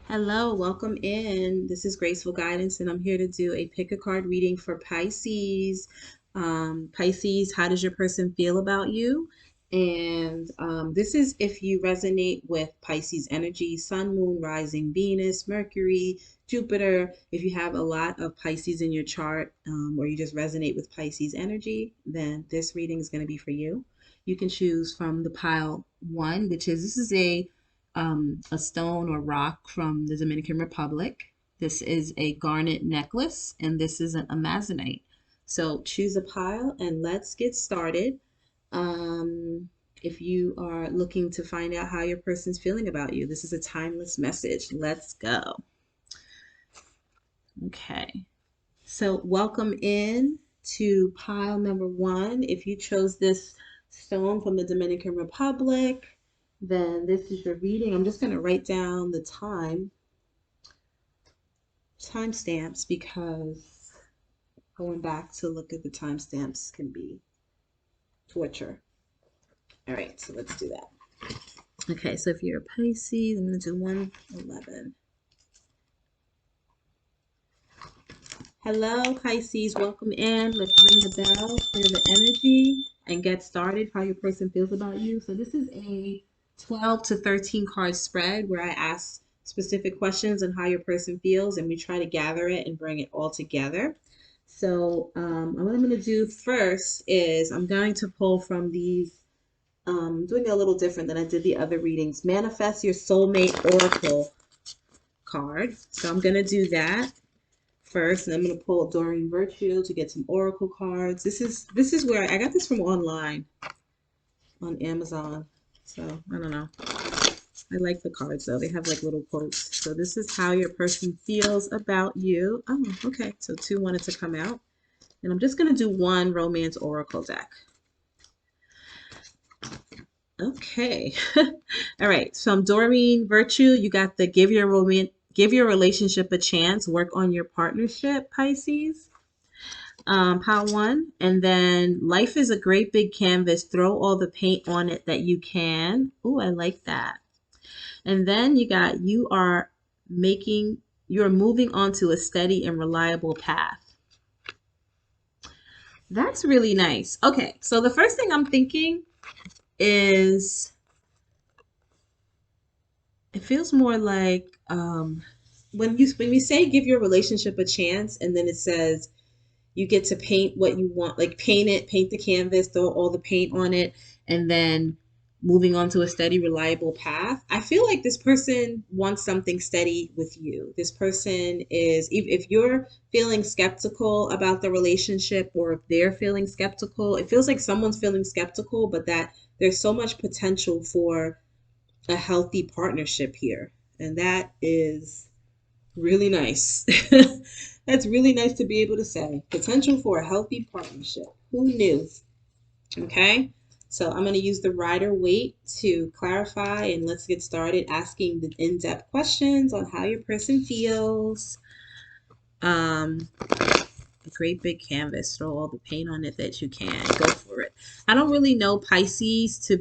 Hello, welcome in. This is Graceful Guidance, and I'm here to do a pick a card reading for Pisces. Pisces, how does your person feel about you? And this is if you resonate with Pisces energy, Sun, Moon, Rising, Venus, Mercury, Jupiter. If you have a lot of Pisces in your chart, or you just resonate with Pisces energy, then this reading is going to be for you. You can choose from the pile one, which is this is a stone or rock from the Dominican Republic. This is a garnet necklace, and this is an amazonite. So choose a pile and let's get started. If you are looking to find out how your person's feeling about you, this is a timeless message. Let's go. Okay. So welcome in to pile number one. If you chose this stone from the Dominican Republic, then this is your reading. I'm just going to write down the timestamps because going back to look at the timestamps can be torture. All right, so let's do that. Okay, so if you're a Pisces, I'm going to do 111. Hello, Pisces. Welcome in. Let's ring the bell, clear the energy, and get started. How your person feels about you. So this is a 12 to 13 card spread where I ask specific questions on how your person feels, and we try to gather it and bring it all together. So what I'm going to do first is I'm going to pull from these. Doing it a little different than I did the other readings. Manifest your soulmate oracle card. So I'm going to do that first, and I'm going to pull Doreen Virtue to get some oracle cards. This is where I got this from online on Amazon. So I don't know. I like the cards though. They have like little quotes. So this is how your person feels about you. Oh, okay. So two wanted to come out. And I'm just going to do one romance oracle deck. Okay. All right. So I'm Doreen Virtue. You got the give your relationship a chance. Work on your partnership, Pisces. Pile one. And then life is a great big canvas. Throw all the paint on it that you can. Ooh, I like that. And then you got you're moving onto a steady and reliable path. That's really nice. Okay. So the first thing I'm thinking is it feels more like when we say give your relationship a chance, and then it says you get to paint what you want, like paint the canvas, throw all the paint on it, and then moving on to a steady, reliable path. I feel like this person wants something steady with you. This person is, if you're feeling skeptical about the relationship, or if they're feeling skeptical, it feels like someone's feeling skeptical, but that there's so much potential for a healthy partnership here. And that is really nice. That's really nice to be able to say. Potential for a healthy partnership. Who knew? Okay. So I'm going to use the Rider Waite to clarify, and let's get started asking the in-depth questions on how your person feels. A great big canvas. Throw all the paint on it that you can. Go for it. I don't really know Pisces to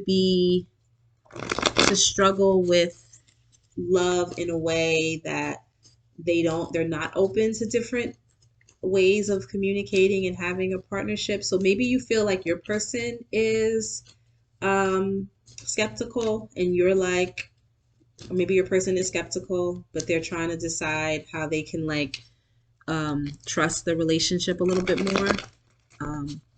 struggle with love in a way that they're not open to different ways of communicating and having a partnership. So maybe you feel like your person is skeptical, and you're like, or maybe your person is skeptical, but they're trying to decide how they can trust the relationship a little bit more.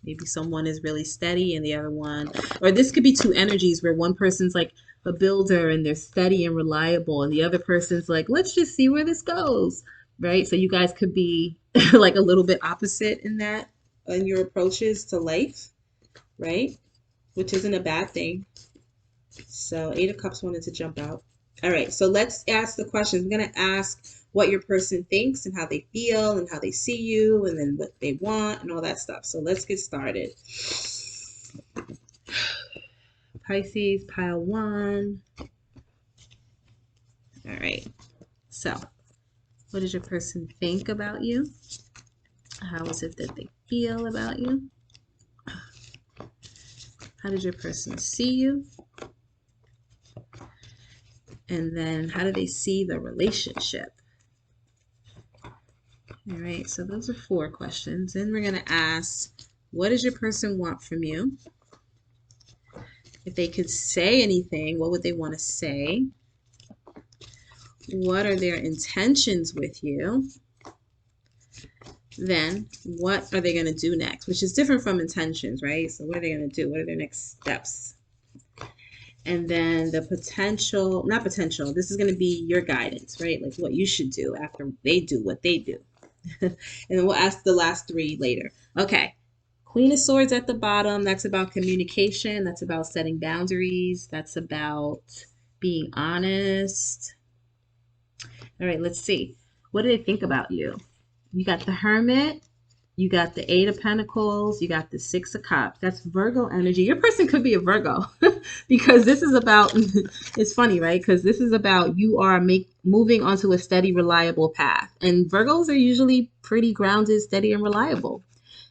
Maybe someone is really steady and the other one, or this could be two energies where one person's like a builder and they're steady and reliable, and the other person's like, let's just see where this goes, right? So you guys could be like a little bit opposite in that, in your approaches to life, right? Which isn't a bad thing. So Eight of Cups wanted to jump out. All right, so let's ask the questions. I'm going to ask what your person thinks and how they feel and how they see you, and then what they want and all that stuff. So let's get started. Pisces, pile one. All right, so what does your person think about you? How is it that they feel about you? How does your person see you? And then how do they see the relationship? All right, so those are 4 questions. Then we're going to ask, what does your person want from you? If they could say anything, what would they want to say? What are their intentions with you? Then what are they going to do next? Which is different from intentions, right? So what are they going to do? What are their next steps? And then the potential, not potential, this is going to be your guidance, right? Like what you should do after they do what they do. And then we'll ask the last 3 later. Okay. Queen of Swords at the bottom. That's about communication. That's about setting boundaries. That's about being honest. All right, let's see. What do they think about you? You got the Hermit. You got the 8 of Pentacles. You got the 6 of Cups. That's Virgo energy. Your person could be a Virgo because this is about, it's funny, right? Because this is about you are moving onto a steady, reliable path. And Virgos are usually pretty grounded, steady, and reliable.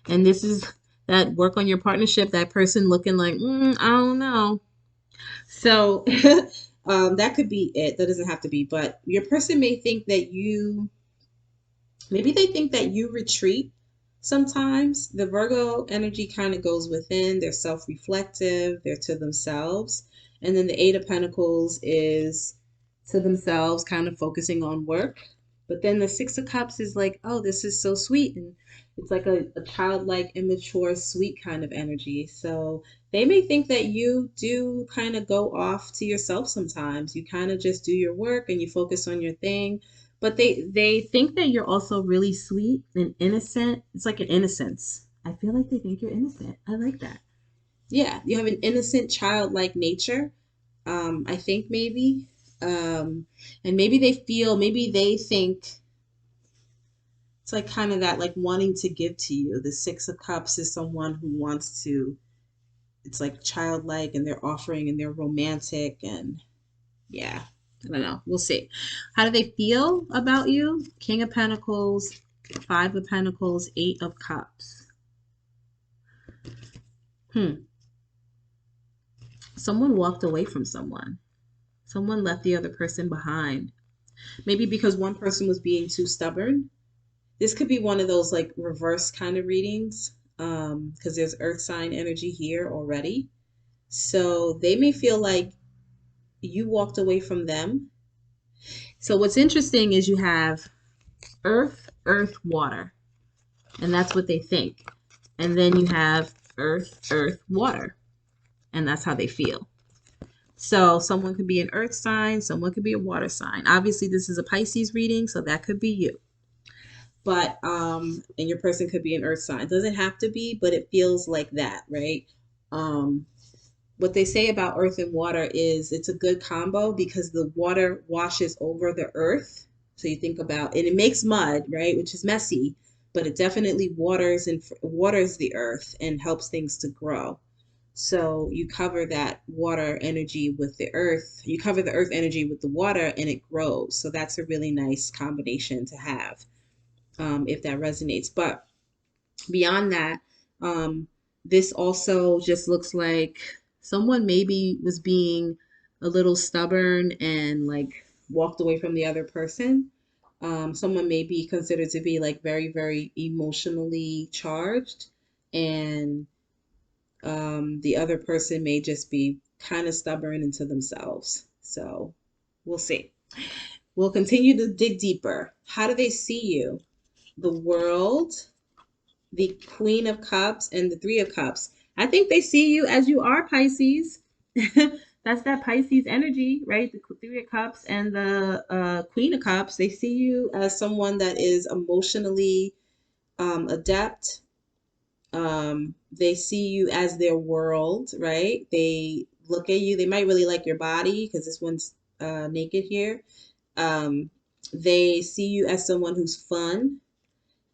And this is that work on your partnership, that person looking like, I don't know. So that could be it. That doesn't have to be. But your person may think that maybe they think that you retreat sometimes. The Virgo energy kind of goes within. They're self-reflective. They're to themselves. And then the 8 of Pentacles is to themselves, kind of focusing on work. But then the 6 of Cups is like, oh, this is so sweet. And it's like a childlike, immature, sweet kind of energy. So they may think that you do kind of go off to yourself sometimes. You kind of just do your work and you focus on your thing. But they think that you're also really sweet and innocent. It's like an innocence. I feel like they think you're innocent. I like that. Yeah, you have an innocent, childlike nature. I think maybe. And maybe maybe they think it's like kind of that like wanting to give to you. The 6 of Cups is someone who wants to, it's like childlike and they're offering and they're romantic and yeah, I don't know. We'll see. How do they feel about you? King of Pentacles, 5 of Pentacles, 8 of Cups. Someone walked away from someone. Someone left the other person behind. Maybe because one person was being too stubborn. This could be one of those like reverse kind of readings because there's earth sign energy here already. So they may feel like you walked away from them. So what's interesting is you have earth, earth, water. And that's what they think. And then you have earth, earth, water. And that's how they feel. So someone could be an earth sign, someone could be a water sign. Obviously, this is a Pisces reading, so that could be you. But and your person could be an earth sign. It doesn't have to be, but it feels like that, right? What they say about earth and water is it's a good combo because the water washes over the earth. So you think about, and it makes mud, right, which is messy, but it definitely waters the earth and helps things to grow. So you cover that water energy with the earth. You cover the earth energy with the water, and it grows. So that's a really nice combination to have, if that resonates. But beyond that, this also just looks like someone maybe was being a little stubborn and like walked away from the other person. Someone may be considered to be like very, very emotionally charged, and the other person may just be kind of stubborn into themselves. So we'll see. We'll continue to dig deeper. How do they see you? The World, the Queen of Cups, and the 3 of Cups. I think they see you as you are, Pisces. That's that Pisces energy, right? The 3 of Cups and the Queen of Cups. They see you as someone that is emotionally adept. They see you as their world, right? They look at you. They might really like your body because this one's naked here. They see you as someone who's fun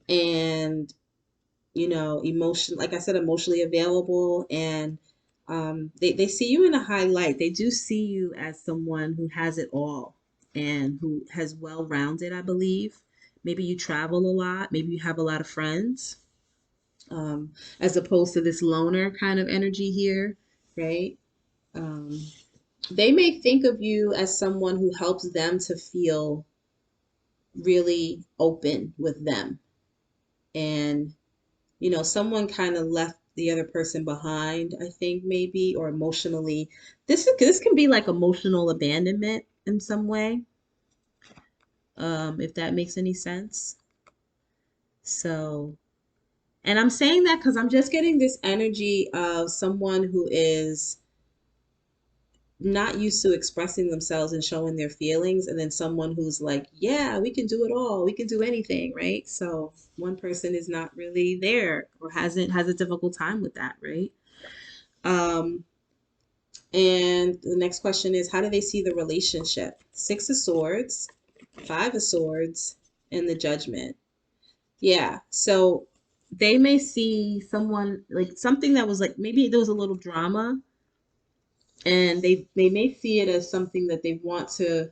and like I said, emotionally available, and they see you in a high light. They do see you as someone who has it all and who has well-rounded, I believe. Maybe you travel a lot, maybe you have a lot of friends, as opposed to this loner kind of energy here, right? Um, They may think of you as someone who helps them to feel really open with them. And, someone kind of left the other person behind, I think maybe, or emotionally. This can be like emotional abandonment in some way, if that makes any sense. So, and I'm saying that because I'm just getting this energy of someone who is not used to expressing themselves and showing their feelings, and then someone who's like, yeah, we can do it all, we can do anything, right? So one person is not really there, or has a difficult time with that, right? um and the next question is, how do they see the relationship? Six of Swords, Five of Swords, and the Judgment. Yeah, so they may see someone, like something that was like, maybe there was a little drama, and they may see it as something that they want to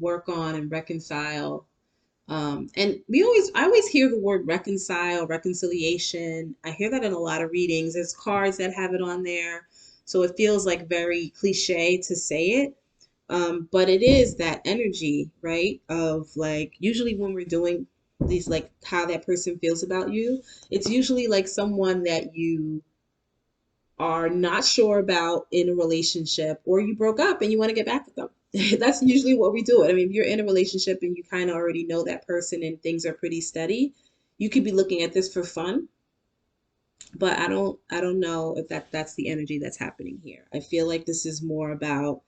work on and reconcile. And I always hear the word reconcile, reconciliation. I hear that in a lot of readings. There's cards that have it on there, so it feels like very cliche to say it. But it is that energy, right? Of like, usually when we're doing these, like how that person feels about you, it's usually like someone that you are not sure about in a relationship, or you broke up and you want to get back with them. That's usually what we do. I mean, if you're in a relationship and you kind of already know that person and things are pretty steady, you could be looking at this for fun, but I don't know if that's the energy that's happening here. I feel like this is more about,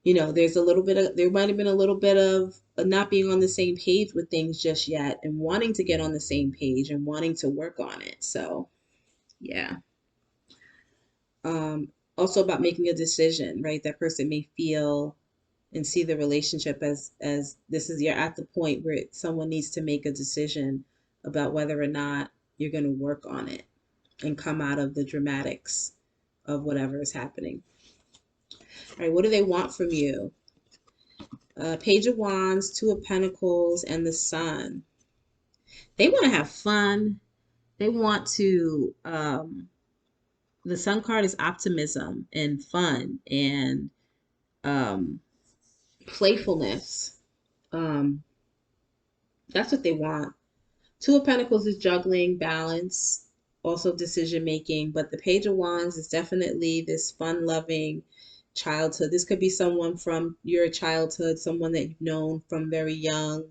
there might have been a little bit of not being on the same page with things just yet, and wanting to get on the same page and wanting to work on it. So, yeah. um, Also about making a decision, right? That person may feel and see the relationship as this is, you're at the point where someone needs to make a decision about whether or not you're going to work on it and come out of the dramatics of whatever is happening. All right, what do they want from you? Page of Wands, Two of Pentacles, and the Sun. They want to have fun. They want to. The Sun card is optimism and fun and um, playfulness. Um, that's what they want. Two of Pentacles is juggling, balance, also decision making, but the Page of Wands is definitely this fun loving childhood. This could be someone from your childhood, someone that you've known from very young,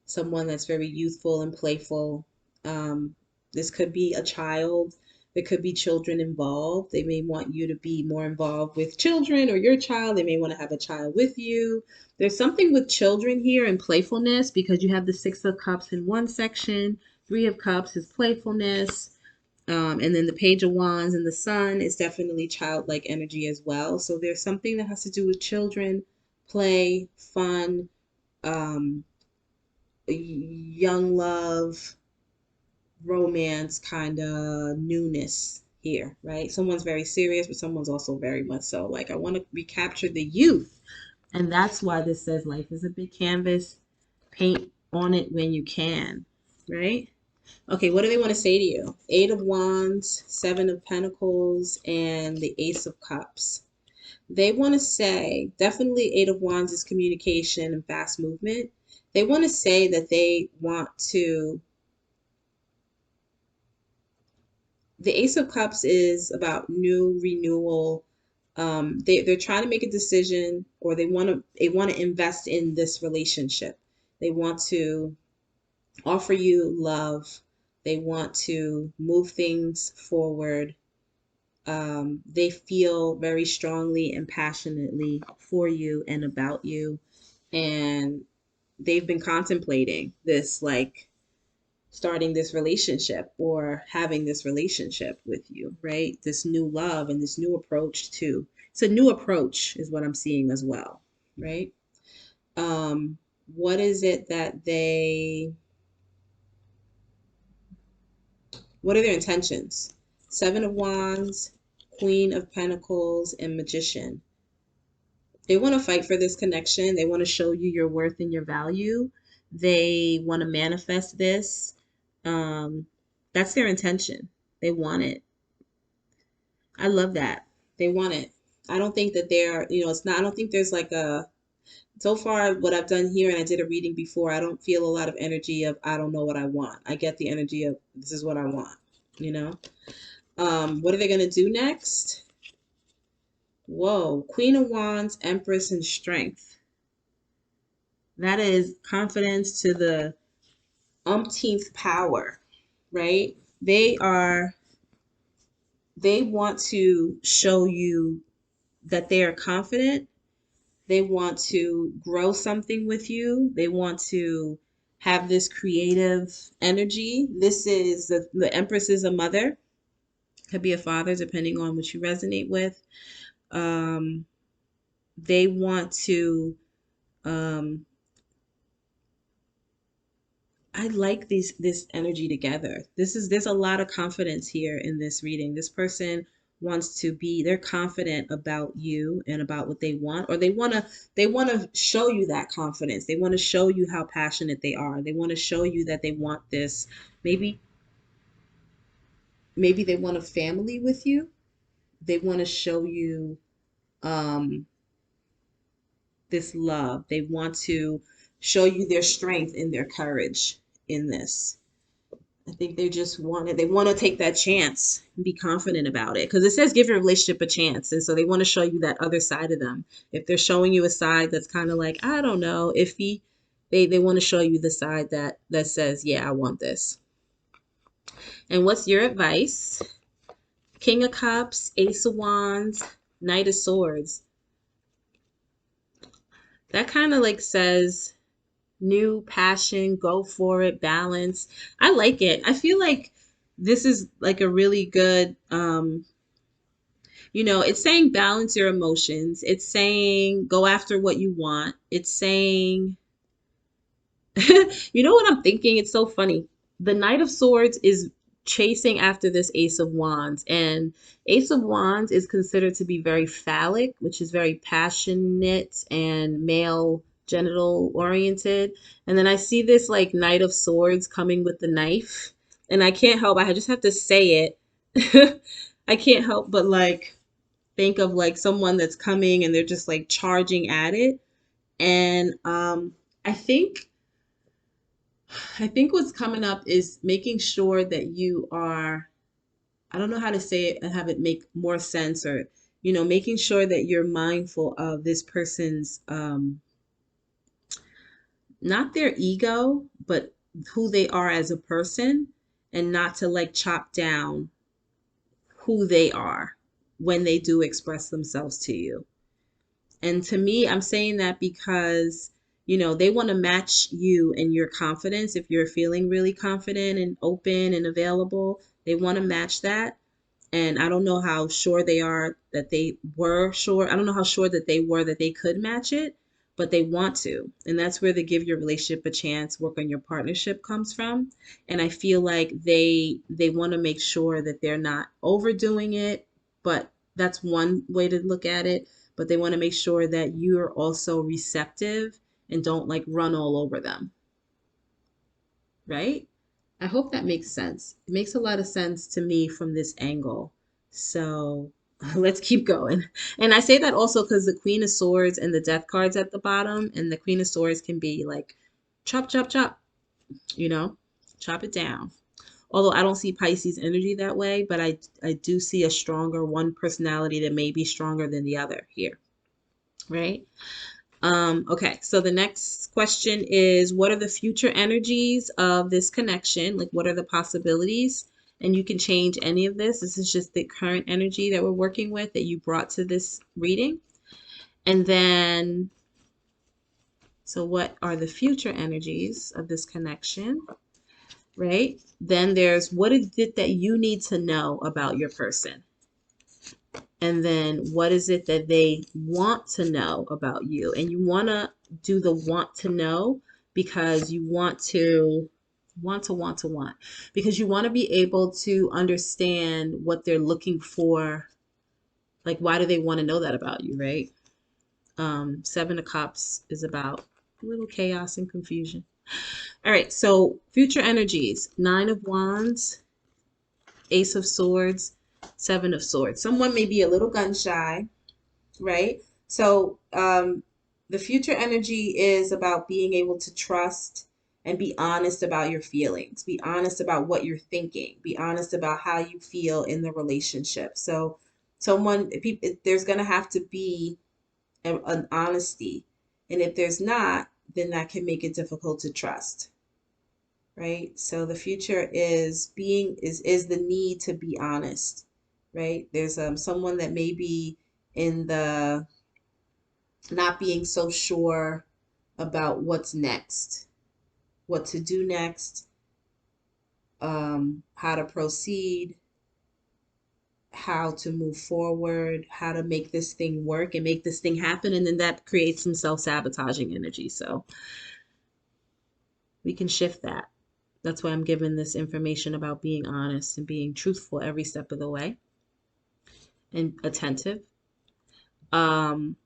someone that's very youthful and playful. Um, this could be a child. There could be children involved. They may want you to be more involved with children, or your child. They may want to have a child with you. There's something with children here and playfulness, because you have the Six of Cups in one section, Three of Cups is playfulness, and then the Page of Wands and the Sun is definitely childlike energy as well. So there's something that has to do with children, play, fun, um, young love, romance, kind of newness here, right? Someone's very serious, but someone's also very much so like, I want to recapture the youth. And that's why this says life is a big canvas. Paint on it when you can, right? Okay, what do they want to say to you? Eight of Wands, Seven of Pentacles, and the Ace of Cups. They want to say, definitely Eight of Wands is communication and fast movement. They want to say that they want to, the Ace of Cups is about new renewal. They're trying to make a decision, or they want to invest in this relationship. They want to offer you love. They want to move things forward. They feel very strongly and passionately for you and about you. And they've been contemplating this, like starting this relationship or having this relationship with you, right? This new love and this new approach too. It's a new approach is what I'm seeing as well, right? Um, what is it that what are their intentions? Seven of Wands, Queen of Pentacles, and Magician. They want to fight for this connection. They want to show you your worth and your value. They want to manifest this. Um, that's their intention. They want it. I love that. They want it. I don't think that they're, it's not, I don't think there's like a, so far what I've done here, and I did a reading before, I don't feel a lot of energy of I don't know what I want. I get the energy of this is what I want, you know? What are they going to do next? Whoa, Queen of Wands, Empress, and Strength. That is confidence to the umpteenth power, right? They want to show you that they are confident. They want to grow something with you. They want to have this creative energy. This is the Empress is a mother, could be a father, depending on what you resonate with. Um, they want to um, I like this energy together. There's a lot of confidence here in this reading. This person wants to be they're confident about you and about what they want, or they want to show you that confidence. They want to show you how passionate they are. They want to show you that they want this. Maybe maybe they want a family with you. They want to show you um this love. They want to show you their strength and their courage in this. I think they want to take that chance and be confident about it. Because it says give your relationship a chance. And so they want to show you that other side of them. If they're showing you a side that's kind of like, I don't know, iffy, they want to show you the side that says, yeah, I want this. And what's your advice? King of Cups, Ace of Wands, Knight of Swords. That kind of like says new passion, go for it, balance. I like it. I feel like this is like a really good it's saying balance your emotions. It's saying go after what you want. It's saying you know what I'm thinking? It's so funny. The Knight of Swords is chasing after this Ace of Wands, and Ace of Wands is considered to be very phallic, which is very passionate and male genital oriented. And then I see this like Knight of Swords coming with the knife, and I can't help, I just have to say it. I can't help but like think of like someone that's coming and they're just like charging at it. And I think I think what's coming up is making sure that you are, I don't know how to say it and have it make more sense, or, making sure that you're mindful of this person's, not their ego, but who they are as a person, and not to like chop down who they are when they do express themselves to you. And to me, I'm saying that because, they want to match you and your confidence. If you're feeling really confident and open and available, they want to match that. And I don't know how sure they are that they were sure. I don't know how sure that they were that they could match it, but they want to. And that's where the give your relationship a chance, work on your partnership comes from. And I feel like they want to make sure that they're not overdoing it, but that's one way to look at it. But they want to make sure that you're also receptive and don't like run all over them, right? I hope that makes sense. It makes a lot of sense to me from this angle. So let's keep going. And I say that also because the Queen of Swords and the Death cards at the bottom, and the Queen of Swords can be like chop, chop, chop, you know, chop it down. Although I don't see Pisces energy that way, but I do see a stronger one personality that may be stronger than the other here, right? Okay, so the next question is, what are the future energies of this connection? Like, what are the possibilities? And you can change any of this. This is just the current energy that we're working with that you brought to this reading. And then, so what are the future energies of this connection, right? Then there's, what is it that you need to know about your person? And then what is it that they want to know about you? And you want to do the want to know because you want, because you want to be able to understand what they're looking for. Like, why do they want to know that about you, right? Seven of Cups is about a little chaos and confusion. All right, so future energies, Nine of Wands, Ace of Swords, Seven of Swords. Someone may be a little gun shy. right? So the future energy is about being able to trust and be honest about your feelings, be honest about what you're thinking, be honest about how you feel in the relationship. So there's going to have to be an honesty. And if there's not, then that can make it difficult to trust, right? So the future is the need to be honest, right? There's someone that may be in the not being so sure about what's next, what to do next, how to proceed, how to move forward, how to make this thing work and make this thing happen. And then that creates some self-sabotaging energy. So we can shift that. That's why I'm giving this information about being honest and being truthful every step of the way and attentive. Um,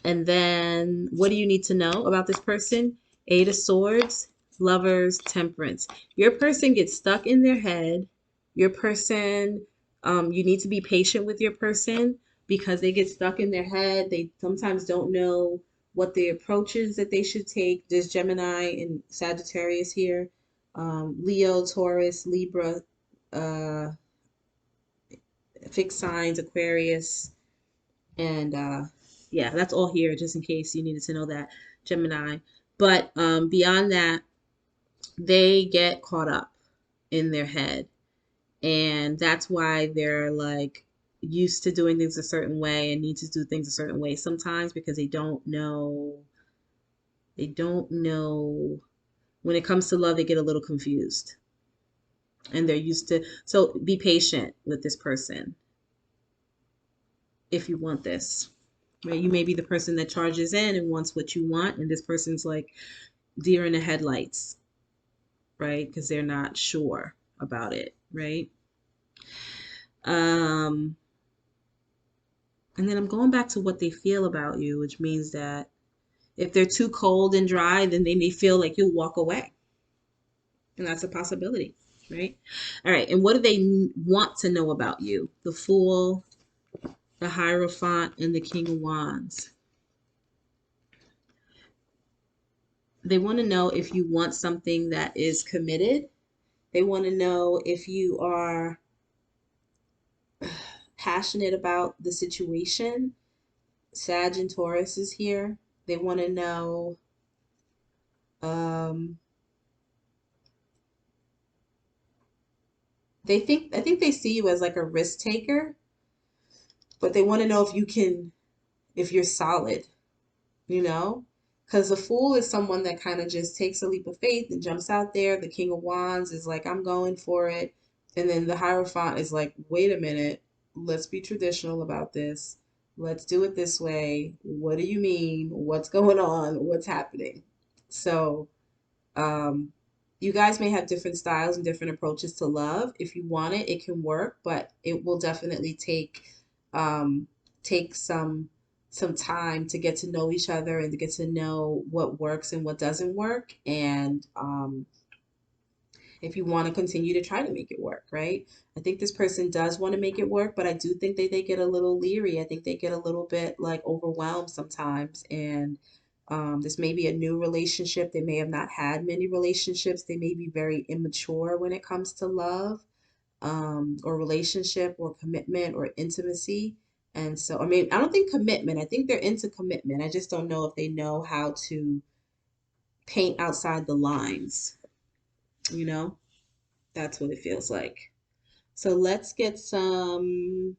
And then what do you need to know about this person? Eight of Swords, Lovers, Temperance. Your person gets stuck in their head. Your person, you need to be patient with your person because they get stuck in their head. They sometimes don't know what the approach is that they should take. There's Gemini and Sagittarius here. Leo, Taurus, Libra, uh, fixed signs, Aquarius, and yeah, that's all here just in case you needed to know that, Gemini. But beyond that, they get caught up in their head. And that's why they're like used to doing things a certain way and need to do things a certain way sometimes because they don't know. They don't know. When it comes to love, they get a little confused. And they're used to. So be patient with this person if you want this. Right? You may be the person that charges in and wants what you want, and this person's like deer in the headlights, right? Because they're not sure about it, right? Um, and then I'm going back to what they feel about you, which means that if they're too cold and dry, then they may feel like you'll walk away, and that's a possibility, right? All right, and what do they want to know about you? The Fool, the Hierophant, and the King of Wands. They want to know if you want something that is committed. They want to know if you are passionate about the situation. Sag and Taurus is here. They want to know um, I think they see you as like a risk taker, but they want to know if you're solid, you know? Because the Fool is someone that kind of just takes a leap of faith and jumps out there. The King of Wands is like, I'm going for it. And then the Hierophant is like, wait a minute, let's be traditional about this. Let's do it this way. What do you mean? What's going on? What's happening? So, um, you guys may have different styles and different approaches to love. If you want it, it can work, but it will definitely um, take some time to get to know each other and to get to know what works and what doesn't work. And if you want to continue to try to make it work, right? I think this person does want to make it work, but I do think that they get a little leery. I think they get a little bit like overwhelmed sometimes. And this may be a new relationship. They may have not had many relationships. They may be very immature when it comes to love, or relationship or commitment or intimacy. And so, I mean, I don't think commitment. I think they're into commitment. I just don't know if they know how to paint outside the lines, you know? That's what it feels like. So let's get some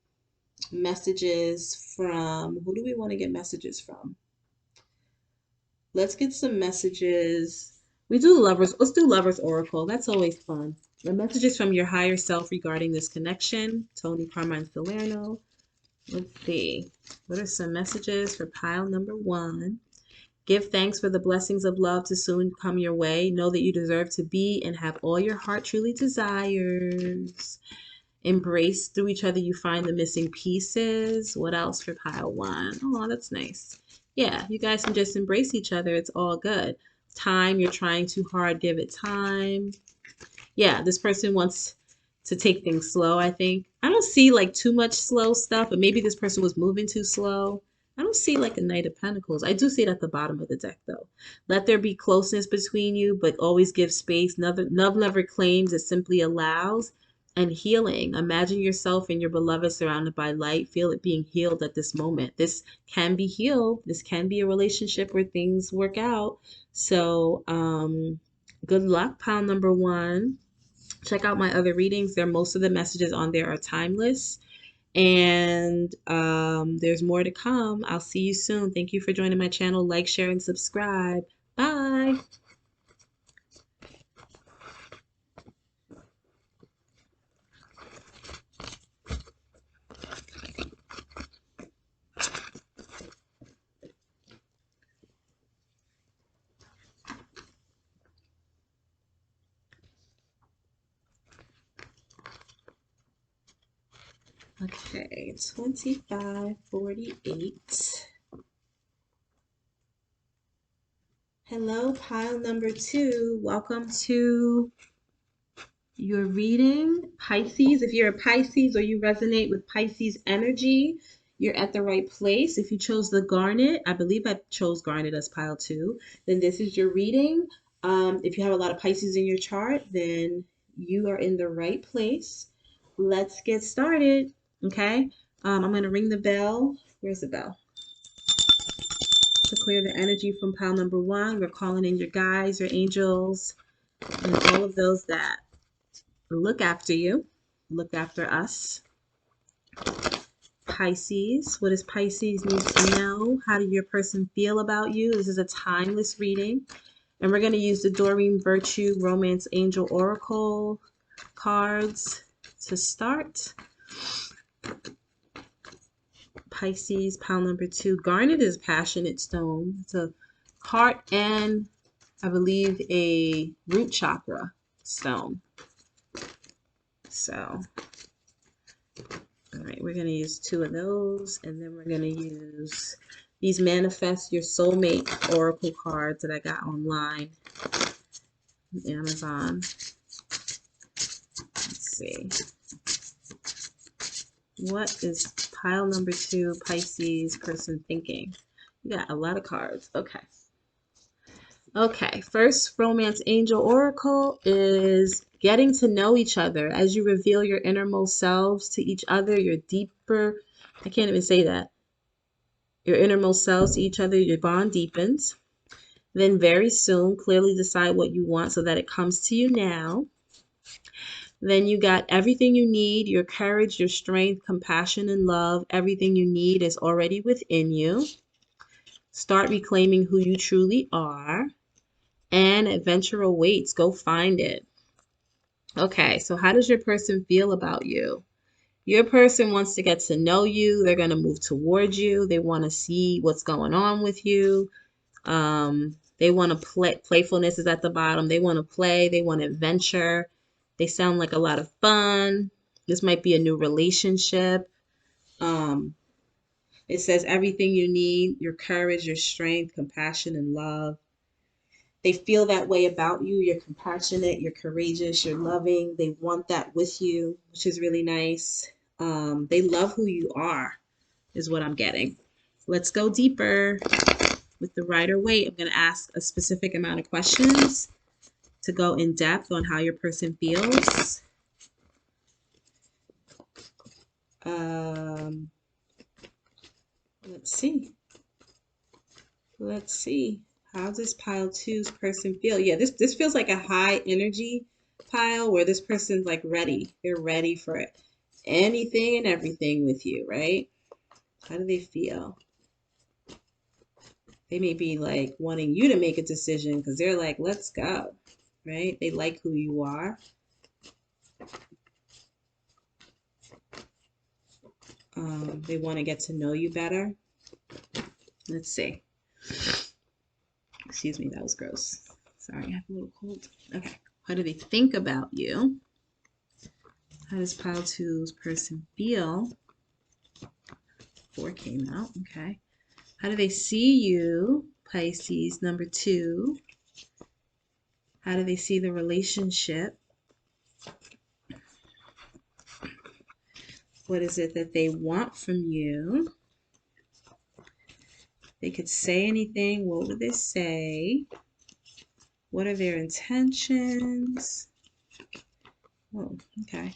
messages from who do we want to get messages from? Let's get some messages. We do lovers. Let's do lovers oracle. That's always fun. The messages from your higher self regarding this connection. Tony Carmine Salerno. Let's see. What are some messages for pile number one? Give thanks for the blessings of love to soon come your way. Know that you deserve to be and have all your heart truly desires. Embrace through each other, you find the missing pieces. What else for pile one? Oh, that's nice. Yeah, you guys can just embrace each other. It's all good. Time, you're trying too hard, give it time. Yeah, this person wants to take things slow, I think. I don't see like too much slow stuff, but maybe this person was moving too slow. I don't see like a Knight of Pentacles. I do see it at the bottom of the deck though. Let there be closeness between you, but always give space. Love never claims, it simply allows. And healing. Imagine yourself and your beloved surrounded by light. Feel it being healed at this moment. This can be healed. This can be a relationship where things work out. So, good luck, pile number one. Check out my other readings. Most of the messages on there are timeless. And there's more to come. I'll see you soon. Thank you for joining my channel. Like, share, and subscribe. Bye. Okay, 2548. Hello, pile number two. Welcome to your reading, Pisces. If you're a Pisces or you resonate with Pisces energy, you're at the right place. If you chose the garnet, I believe I chose garnet as pile two, then this is your reading. If you have a lot of Pisces in your chart, then you are in the right place. Let's get started. Okay. I'm going to ring the bell. Where's the bell? To clear the energy from pile number one, we're calling in your guides, your angels, and all of those that look after you, look after us. Pisces, what does Pisces need to know? How does your person feel about you? This is a timeless reading. And we're going to use the Doreen Virtue Romance Angel Oracle cards to start. Pisces, pile number two. Garnet is passionate stone. It's a heart and, I believe, a root chakra stone. So, all right, we're going to use two of those, and then we're going to use these Manifest Your Soulmate Oracle cards that I got online, Amazon. Let's see. What is pile number two, Pisces person thinking? You got a lot of cards. Okay. Okay, first Romance Angel Oracle is getting to know each other. As you reveal your innermost selves to each other, your deeper, I can't even say that, your innermost selves to each other, your bond deepens. Then very soon, clearly decide what you want so that it comes to you now. Then you got everything you need, your courage, your strength, compassion, and love. Everything you need is already within you. Start reclaiming who you truly are. And adventure awaits. Go find it. Okay, so how does your person feel about you? Your person wants to get to know you. They're going to move towards you. They want to see what's going on with you. They want to play. Playfulness is at the bottom. They want to play. They want adventure. They sound like a lot of fun. This might be a new relationship. It says everything you need, your courage, your strength, compassion, and love. They feel that way about you. You're compassionate, you're courageous, you're loving. They want that with you, which is really nice. They love who you are, is what I'm getting. Let's go deeper with the Rider-Waite. I'm going to ask a specific amount of questions to go in depth on how your person feels. Let's see. Let's see. How does pile two's person feel? Yeah, this feels like a high energy pile where this person's like ready. They're ready for it. Anything and everything with you, right? How do they feel? They may be like wanting you to make a decision because they're like, let's go, right? They like who you are. They want to get to know you better. Let's see. Excuse me, that was gross. Sorry, I have a little cold. Okay. How do they think about you? How does pile two's person feel? 4 came out. Okay. How do they see you, Pisces, number 2? How do they see the relationship? What is it that they want from you? They could say anything. What would they say? What are their intentions? Oh, okay.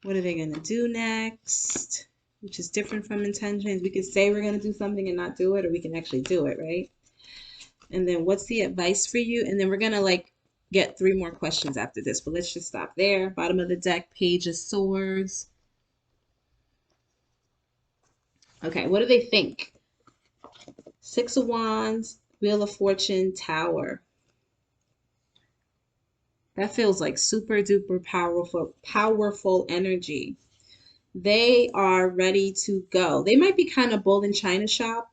What are they going to do next? Which is different from intentions. We could say we're going to do something and not do it, or we can actually do it, right? And then what's the advice for you? And then we're going to like get 3 more questions after this, but let's just stop there. Bottom of the deck, Page of Swords. Okay, what do they think? 6 of Wands, Wheel of Fortune, Tower. That feels like super duper powerful energy. They are ready to go. They might be kind of bull in China shop,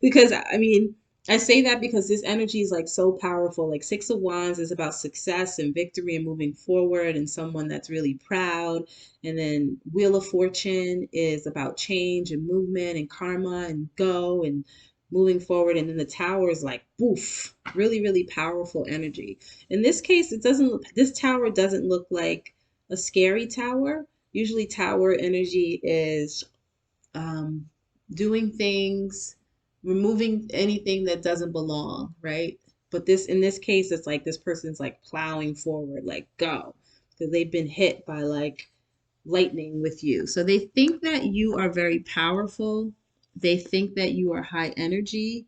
because I mean, I say that because this energy is like so powerful. Like 6 of Wands is about success and victory and moving forward and someone that's really proud. And then Wheel of Fortune is about change and movement and karma and go and moving forward. And then the Tower is like, boof, really, really powerful energy. In this case, this tower doesn't look like a scary tower. Usually tower energy is um, doing things, removing anything that doesn't belong, right? But in this case, it's like this person's like plowing forward, like go, because they've been hit by like lightning with you. So they think that you are very powerful. They think that you are high energy.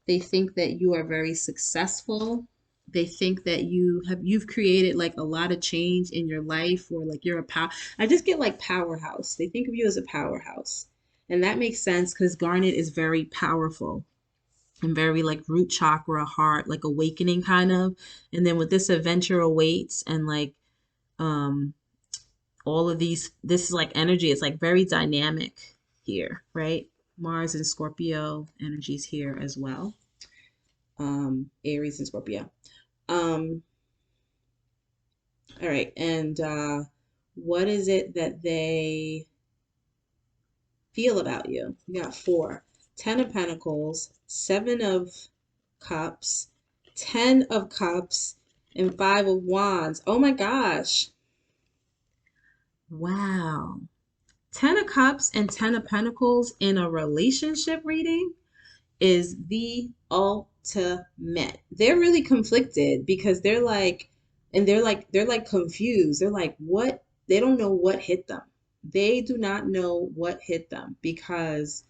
They think that you are very successful. They think that you've created like a lot of change in your life, or like you're a power. I just get like powerhouse. They think of you as a powerhouse. And that makes sense because Garnet is very powerful and very like root chakra, heart, like awakening kind of. And then with this adventure awaits and like um all of these, this is like energy, it's like very dynamic here, right? Mars and Scorpio energies here as well. Aries and Scorpio. um all right, and what is it that they feel about you? You got 4, 10 of Pentacles, 7 of Cups, 10 of Cups, and 5 of Wands. Oh my gosh, wow. 10 of Cups and 10 of Pentacles in a relationship reading is the ultimate. They're really conflicted because they're like confused. They're like, what? They don't know what hit them. They do not know what hit them because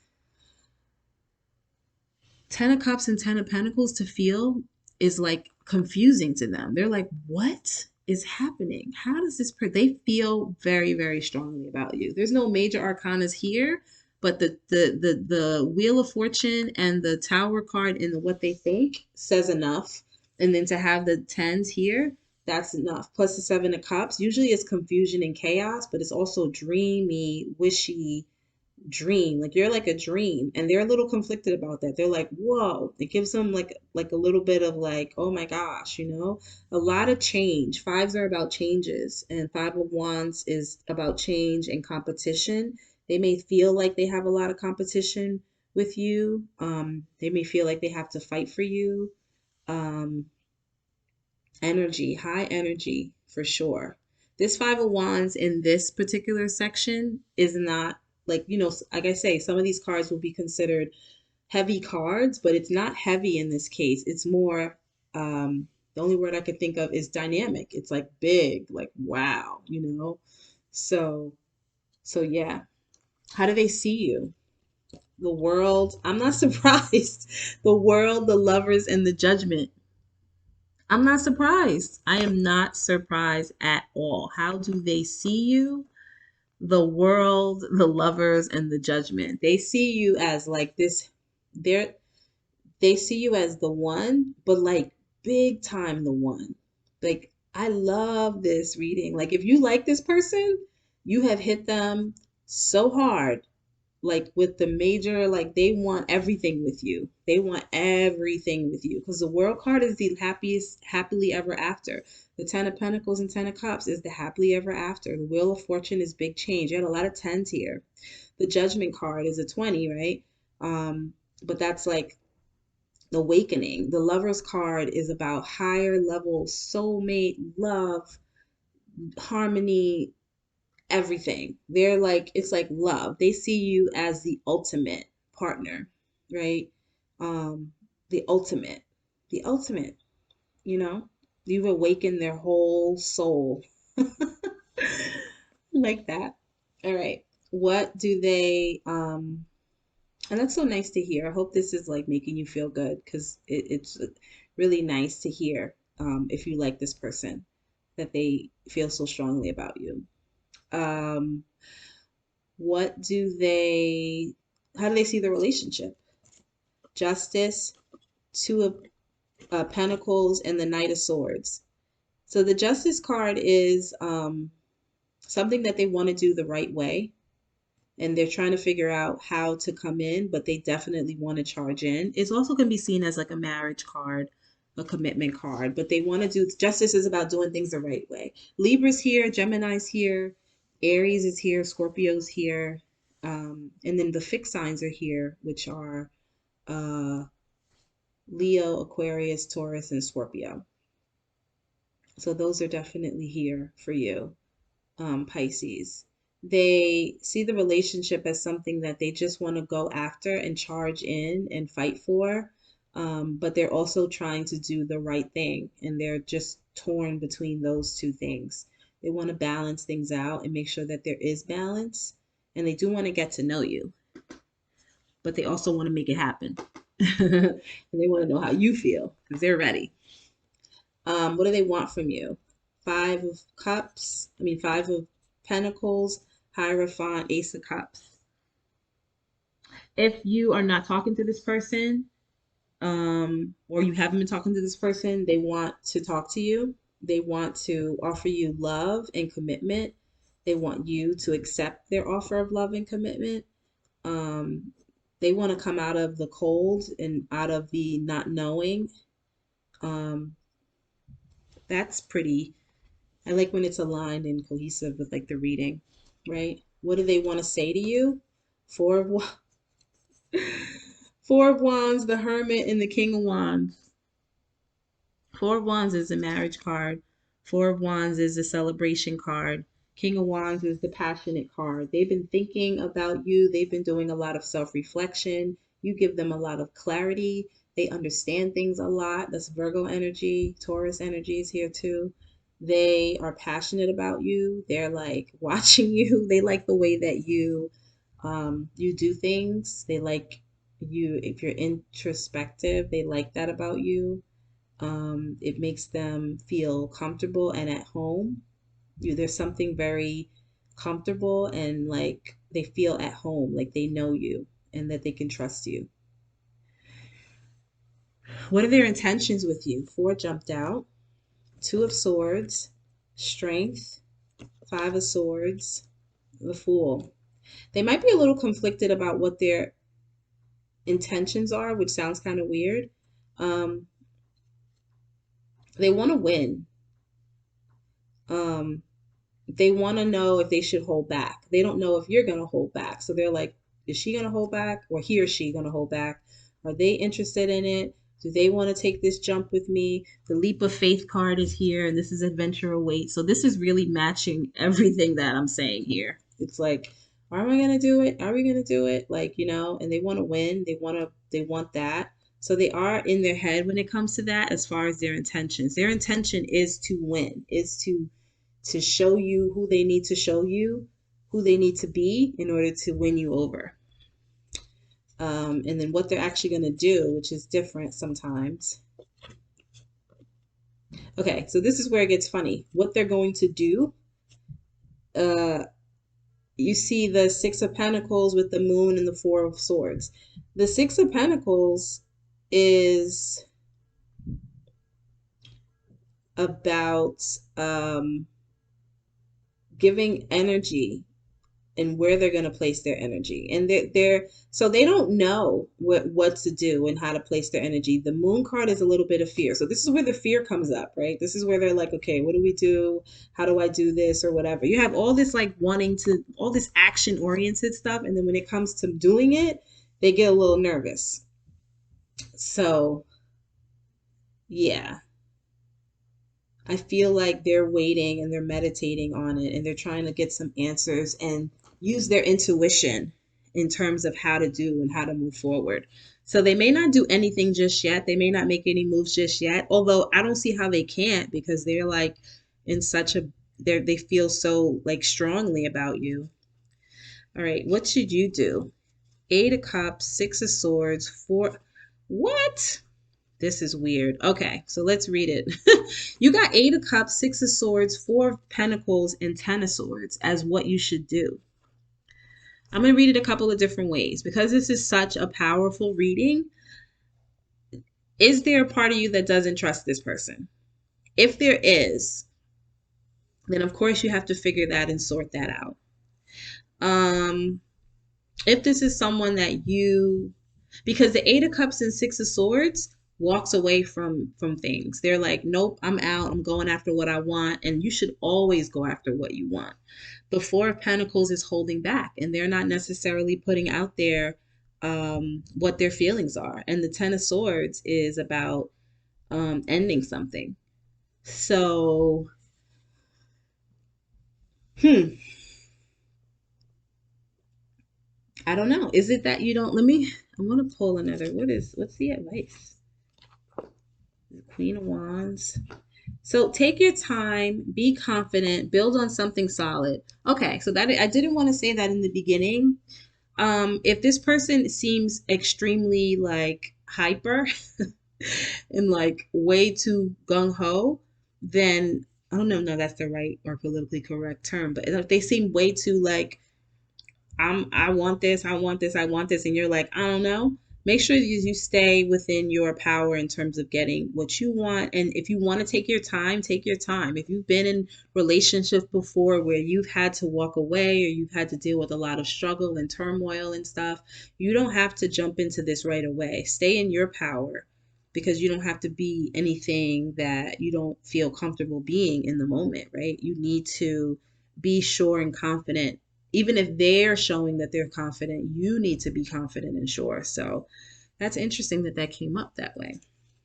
10 of Cups and 10 of Pentacles to feel is like confusing to them. They're like, what is happening? How does they feel very, very strongly about you. There's no major arcanas here, but the Wheel of Fortune and the Tower card in the what they think says enough. And then to have the 10s here, that's enough. Plus the 7 of Cups. Usually it's confusion and chaos, but it's also dreamy, wishy, dream, like you're like a dream, and they're a little conflicted about that. They're like, whoa. It gives them like a little bit of like, oh my gosh, a lot of change. Fives are about changes, and 5 of Wands is about change and competition. They may feel like they have a lot of competition with you. They may feel like they have to fight for you. um Energy, high energy for sure. This 5 of Wands in this particular section is not like, like I say, some of these cards will be considered heavy cards, but it's not heavy in this case. It's more, the only word I could think of is dynamic. It's like big, like wow. So, so yeah. How do they see you? The World. I'm not surprised. The World, the Lovers, and the Judgment. I'm not surprised. I am not surprised at all. How do they see you? The World, the Lovers, and the Judgment. They see you as like this, they're they see you as the one, but like big time the one. Like I love this reading. Like if you like this person, you have hit them so hard, like with the major, like they want everything with you. They want everything with you because the World card is the happiest, happily ever after. The 10 of Pentacles and 10 of Cups is the happily ever after. The Wheel of Fortune is big change. You had a lot of tens here. The Judgment card is a 20, right? But that's like the awakening. The Lovers card is about higher level soulmate love, harmony, everything. They're like, it's like love. They see you as the ultimate partner, right? Um, the ultimate, the ultimate, you know, you've awakened their whole soul like that. All right. What do they, and that's so nice to hear. I hope this is like making you feel good because it's really nice to hear if you like this person that they feel so strongly about you. Um, what do they, how do they see the relationship? Justice, Two of Pentacles, and the Knight of Swords. So the Justice card is something that they want to do the right way, and they're trying to figure out how to come in, but they definitely want to charge in. It's also going to be seen as like a marriage card, a commitment card, but they want to do justice is about doing things the right way. Libra's here, Gemini's here, Aries is here, Scorpio's here, and then the fixed signs are here, which are uh, Leo, Aquarius, Taurus, and Scorpio. So those are definitely here for you. Pisces. They see the relationship as something that they just want to go after and charge in and fight for. But they're also trying to do the right thing. And they're just torn between those two things. They want to balance things out and make sure that there is balance. And they do want to get to know you, but they also want to make it happen. And they want to know how you feel because they're ready. What do they want from you? Five of Pentacles, Hierophant, Ace of Cups. If you are not talking to this person, or you haven't been talking to this person, they want to talk to you. They want to offer you love and commitment. They want you to accept their offer of love and commitment. Um, they want to come out of the cold and out of the not knowing. Um, that's pretty I like when it's aligned and cohesive with like the reading, right? What do they want to say to you? Four of Four of Wands, the Hermit, and the King of Wands. Four of Wands is a marriage card. Four of Wands is a celebration card. King of Wands is the passionate card. They've been thinking about you. They've been doing a lot of self-reflection. You give them a lot of clarity. They understand things a lot. That's Virgo energy. Taurus energy is here too. They are passionate about you. They're like watching you. They like the way that you do things. They like you if you're introspective. They like that about you. It makes them feel comfortable and at home. There's something very comfortable and like they feel at home, like they know you and that they can trust you. What are their intentions with you? Four jumped out. Two of Swords, Strength, Five of Swords, the Fool. They might be a little conflicted about what their intentions are, which sounds kind of weird. Um, they want to win. Um, they want to know if they should hold back. They don't know if you're going to hold back. So they're like, is she going to hold back or he or she going to hold back? Are they interested in it? Do they want to take this jump with me? The leap of faith card is here, and this is adventure await. So this is really matching everything that I'm saying here. It's like, are we going to do it? Are we going to do it? Like, and they want to win. They want that. So they are in their head when it comes to that as far as their intentions. Their intention is to win, is to show you who they need to show you, who they need to be in order to win you over. And then what they're actually going to do, which is different sometimes. Okay, so this is where it gets funny. What they're going to do, you see the Six of Pentacles with the Moon and the Four of Swords. The Six of Pentacles is about giving energy and where they're going to place their energy. And they're so they don't know what to do and how to place their energy. The Moon card is a little bit of fear. So this is where the fear comes up, right? This is where they're like, okay, what do we do? How do I do this or whatever? You have all this like all this action oriented stuff. And then when it comes to doing it, they get a little nervous. So yeah, I feel like they're waiting and they're meditating on it and they're trying to get some answers and use their intuition in terms of how to do and how to move forward. So they may not do anything just yet. They may not make any moves just yet. Although I don't see how they can't, because they're like in such a they feel so like strongly about you. All right, what should you do? Eight of Cups, Six of Swords, four. What? This is weird. Okay, so let's read it. You got Eight of Cups, Six of Swords, Four of Pentacles, and Ten of Swords as what you should do. I'm going to read it a couple of different ways because this is such a powerful reading. Is there a part of you that doesn't trust this person? If there is, then of course you have to figure that and sort that out. If this is someone that you, because the Eight of Cups and Six of Swords walks away from things. They're like, nope, I'm out. I'm going after what I want, and you should always go after what you want. The Four of Pentacles is holding back, and they're not necessarily putting out there what their feelings are. And the Ten of Swords is about ending something. So, I don't know. Is it that you don't? I want to pull another. What's the advice? Queen of Wands. So take your time, be confident, build on something solid. Okay, so that I didn't want to say that in the beginning. If this person seems extremely like hyper and like way too gung ho, then I don't know if that's the right or politically correct term, but if they seem way too like I want this, I want this, I want this, and you're like, I don't know. Make sure you stay within your power in terms of getting what you want. And if you want to take your time, take your time. If you've been in relationships before where you've had to walk away or you've had to deal with a lot of struggle and turmoil and stuff, you don't have to jump into this right away. Stay in your power because you don't have to be anything that you don't feel comfortable being in the moment, right? You need to be sure and confident. Even if they're showing that they're confident, you need to be confident and sure. So that's interesting that that came up that way.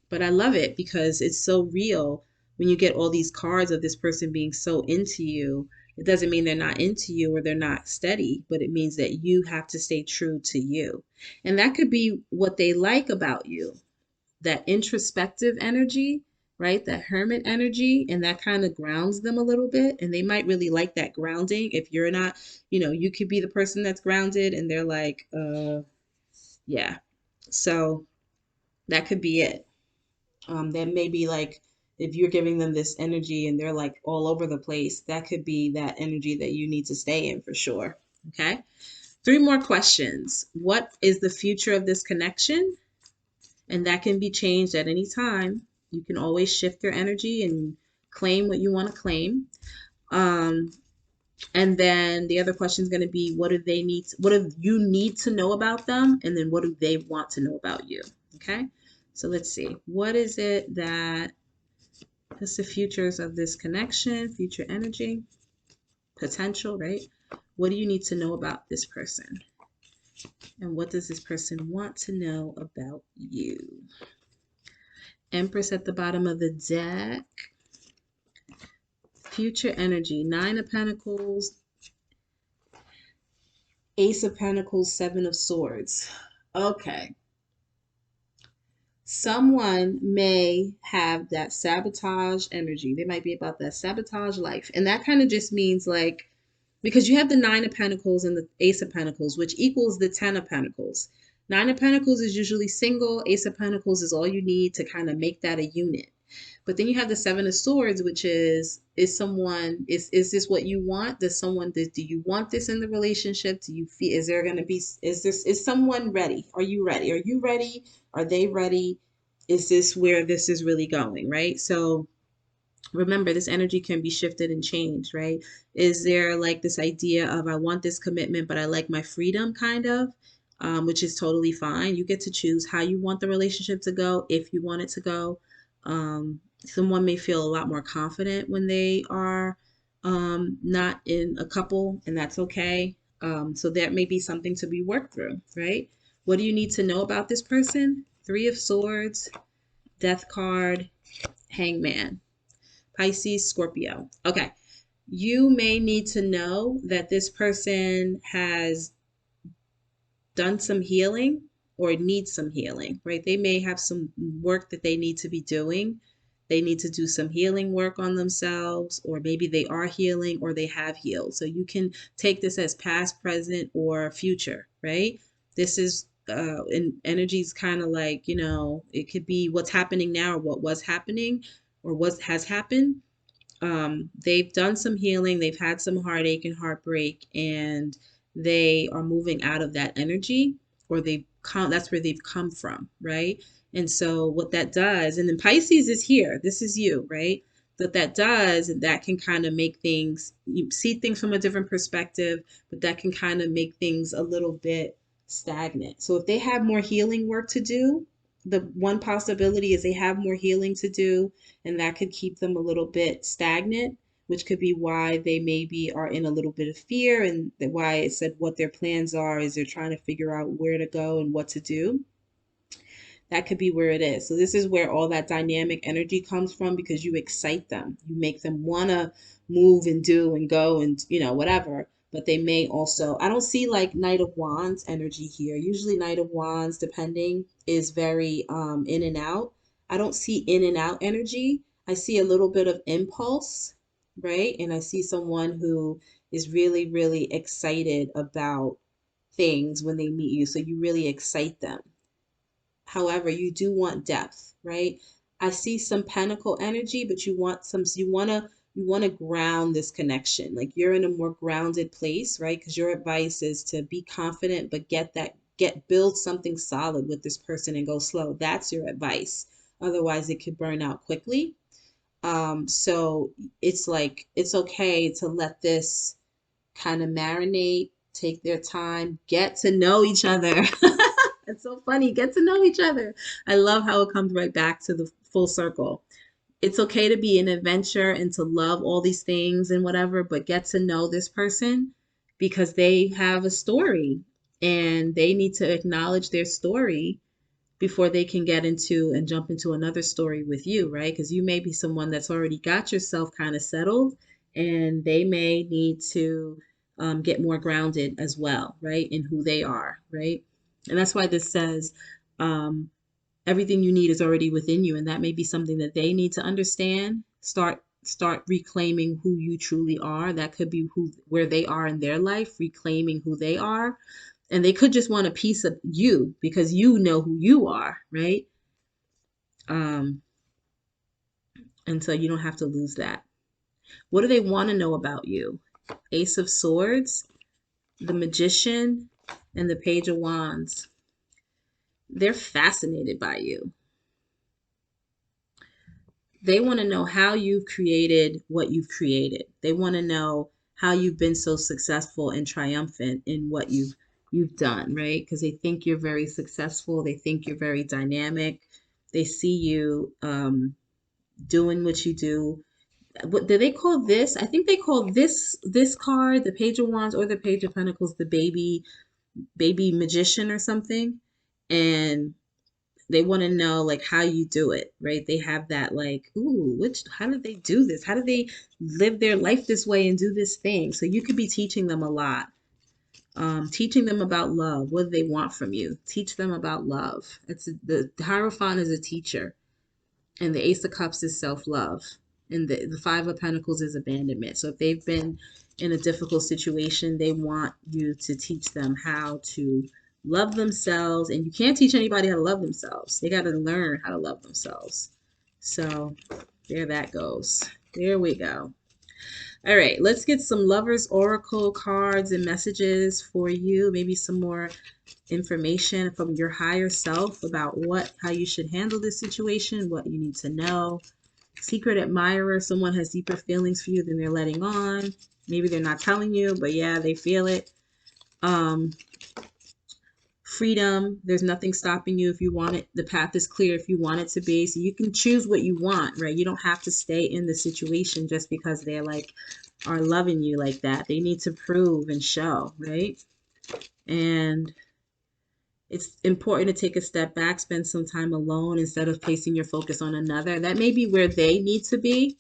But I love it because it's so real when you get all these cards of this person being so into you. It doesn't mean they're not into you or they're not steady, but it means that you have to stay true to you. And that could be what they like about you, that introspective energy, right? That hermit energy, and that kind of grounds them a little bit. And they might really like that grounding. If you're not, you could be the person that's grounded and they're like, yeah. So that could be it. Then maybe like if you're giving them this energy and they're like all over the place, that could be that energy that you need to stay in for sure. Okay. Three more questions. What is the future of this connection? And that can be changed at any time. You can always shift your energy and claim what you want to claim. And then the other question is going to be, what do you need to know about them? And then what do they want to know about you? Okay. So let's see. What is it that's the futures of this connection, future energy, potential, right? What do you need to know about this person? And what does this person want to know about you? Empress at the bottom of the deck. Future energy. Nine of Pentacles. Ace of Pentacles. Seven of Swords. Okay. Someone may have that sabotage energy. They might be about that sabotage life. And that kind of just means like, because you have the Nine of Pentacles and the Ace of Pentacles, which equals the Ten of Pentacles. Nine of Pentacles is usually single. Ace of Pentacles is all you need to kind of make that a unit. But then you have the Seven of Swords, which is this what you want? Do you want this in the relationship? Do you feel, is someone ready? Are you ready? Are you ready? Are they ready? Is this where this is really going, right? So remember, this energy can be shifted and changed, right? Is there like this idea of I want this commitment, but I like my freedom kind of, which is totally fine. You get to choose how you want the relationship to go, if you want it to go. Someone may feel a lot more confident when they are not in a couple, and that's okay. So that may be something to be worked through, right? What do you need to know about this person? Three of Swords, Death card, Hangman. Pisces, Scorpio. Okay. You may need to know that this person has done some healing or need some healing, right? They may have some work that they need to be doing. They need to do some healing work on themselves, or maybe they are healing or they have healed. So you can take this as past, present, or future, right? This is in energy's kind of like, it could be what's happening now or what was happening or what has happened. They've done some healing, they've had some heartache and heartbreak, and they are moving out of that energy, or that's where they've come from, right? And so what that does, and then Pisces is here, this is you, right? What that does, and that can kind of make things, you see things from a different perspective, but that can kind of make things a little bit stagnant. So if they have more healing work to do, the one possibility is they have more healing to do, and that could keep them a little bit stagnant, which could be why they maybe are in a little bit of fear, and why it said what their plans are is they're trying to figure out where to go and what to do. That could be where it is. So this is where all that dynamic energy comes from, because you excite them. You make them want to move and do and go and, whatever. But they may also, I don't see like Knight of Wands energy here. Usually Knight of Wands, depending, is very in and out. I don't see in and out energy. I see a little bit of impulse, right? And I see someone who is really, really excited about things when they meet you. So you really excite them. However, you do want depth, right? I see some pentacle energy, but you want to ground this connection. Like you're in a more grounded place, right? Because your advice is to be confident, but build something solid with this person and go slow. That's your advice. Otherwise, it could burn out quickly. So it's like it's okay to let this kind of marinate, take their time, get to know each other. It's so funny. Get to know each other. I love how it comes right back to the full circle. It's okay to be an adventure and to love all these things and whatever, but get to know this person because they have a story and they need to acknowledge their story before they can get into and jump into another story with you, right? Because you may be someone that's already got yourself kind of settled, and they may need to get more grounded as well, right? In who they are, right? And that's why this says um, everything you need is already within you, and that may be something that they need to understand. Start reclaiming who you truly are. That could be where they are in their life, reclaiming who they are. And they could just want a piece of you because you know who you are, right? Um, and so you don't have to lose that. What do they want to know about you? Ace of Swords, the Magician, and the Page of Wands. They're fascinated by you. They want to know how you've created what you've created. They want to know how you've been so successful and triumphant in what you've done, right? Because they think you're very successful. They think you're very dynamic. They see you doing what you do. What do they call this? I think they call this card, the Page of Wands or the Page of Pentacles, the baby magician or something. And they want to know like how you do it, right? They have that like, ooh, how did they do this? How did they live their life this way and do this thing? So you could be teaching them a lot. Teaching them about love. What do they want from you? Teach them about love. The Hierophant is a teacher, and the Ace of Cups is self-love, and the Five of Pentacles is abandonment. So if they've been in a difficult situation, they want you to teach them how to love themselves. And you can't teach anybody how to love themselves. They got to learn how to love themselves. So there that goes. There we go. All right, let's get some Lovers Oracle cards and messages for you. Maybe some more information from your higher self about how you should handle this situation, what you need to know. Secret admirer, someone has deeper feelings for you than they're letting on. Maybe they're not telling you, but yeah, they feel it. Freedom, there's nothing stopping you if you want it. The path is clear if you want it to be. So you can choose what you want, right? You don't have to stay in the situation just because they're like, are loving you like that. They need to prove and show, right? And it's important to take a step back, spend some time alone instead of placing your focus on another. That may be where they need to be.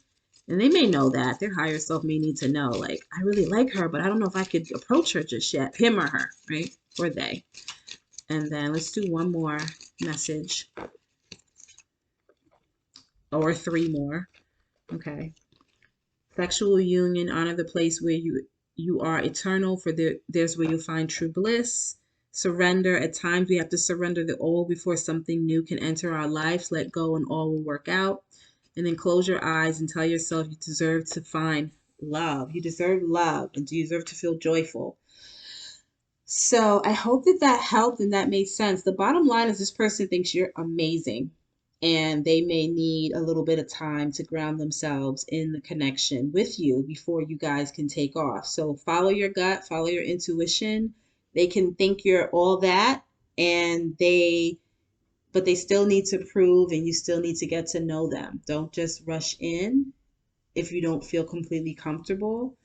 And they may know that. Their higher self may need to know, like, I really like her, but I don't know if I could approach her just yet. Him or her, right? Or they. And then let's do one more message, or three more. Okay. Sexual union, honor the place where you are eternal, for there's where you'll find true bliss. Surrender. At times we have to surrender the old before something new can enter our lives. Let go and all will work out. And then close your eyes and tell yourself you deserve to find love. You deserve love and you deserve to feel joyful. So I hope that that helped and that made sense. The bottom line is this person thinks you're amazing and they may need a little bit of time to ground themselves in the connection with you before you guys can take off. So follow your gut, follow your intuition. They can think you're all that and but they still need to prove and you still need to get to know them. Don't just rush in if you don't feel completely comfortable.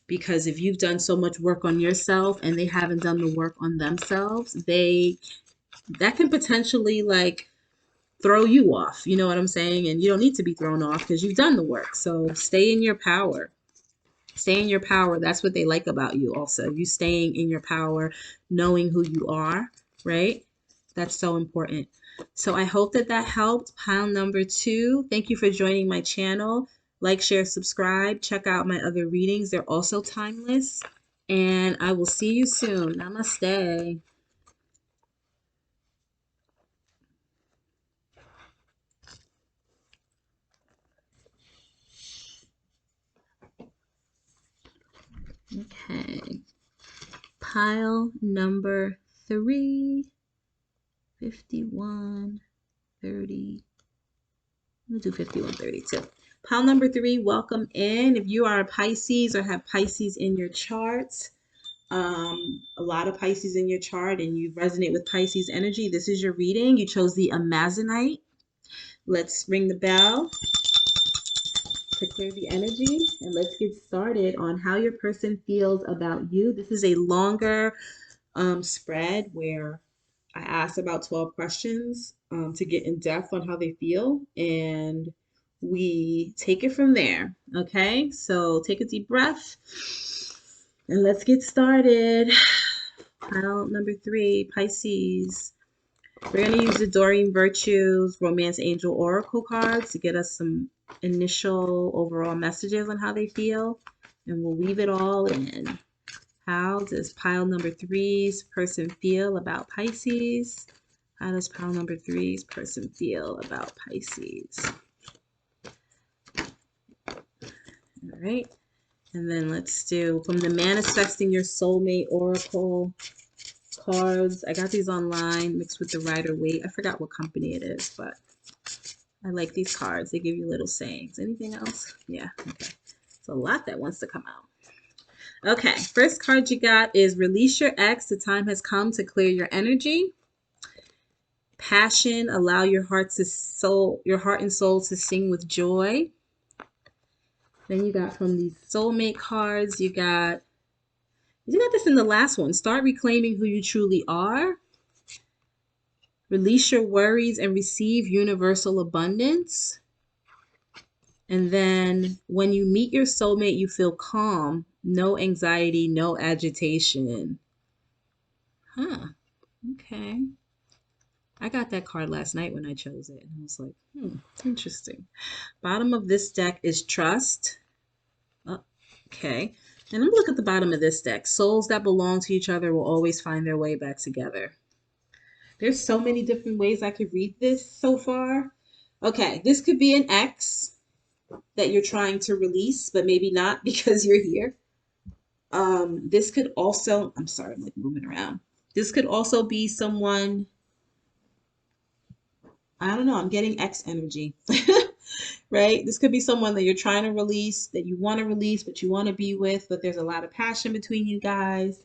Because if you've done so much work on yourself and they haven't done the work on themselves, that can potentially like throw you off. You know what I'm saying? And you don't need to be thrown off because you've done the work. So stay in your power. Stay in your power. That's what they like about you also. You staying in your power, knowing who you are, right? That's so important. So I hope that that helped. Pile number 2. Thank you for joining my channel. Like, share, subscribe. Check out my other readings. They're also timeless. And I will see you soon. Namaste. Okay. Pile number 3. 51, 30. I'm going to do 51, 32. Pile number 3, welcome in. If you are a Pisces or have Pisces in your charts, a lot of Pisces in your chart and you resonate with Pisces energy, this is your reading. You chose the Amazonite. Let's ring the bell to clear the energy and let's get started on how your person feels about you. This is a longer spread where I asked about 12 questions to get in depth on how they feel, and we take it from there. Okay, so take a deep breath and let's get started. Pile number 3, Pisces. We're going to use the Doreen Virtues Romance Angel Oracle cards to get us some initial overall messages on how they feel, and we'll weave it all in. How does pile number 3's person feel about Pisces? How does pile number 3's person feel about Pisces? All right. And then let's do from the Manifesting Your Soulmate Oracle cards. I got these online mixed with the Rider-Waite. I forgot what company it is, but I like these cards. They give you little sayings. Anything else? Yeah. Okay. It's a lot that wants to come out. Okay, first card you got is Release Your Ex. The time has come to clear your energy. Passion, allow your heart and soul to sing with joy. Then you got from these soulmate cards, you got this in the last one. Start reclaiming who you truly are. Release your worries and receive universal abundance. And then when you meet your soulmate, you feel calm, no anxiety, no agitation. Huh. Okay. I got that card last night when I chose it. And I was like, interesting. Bottom of this deck is Trust. Okay. And I'm going to look at the bottom of this deck. Souls that belong to each other will always find their way back together. There's so many different ways I could read this so far. Okay. This could be an ex that you're trying to release, but maybe not because you're here. This could also, I'm sorry, I'm like moving around. This could also be someone, I don't know, I'm getting ex energy, right? This could be someone that you're trying to release, that you want to release, but you want to be with, but there's a lot of passion between you guys.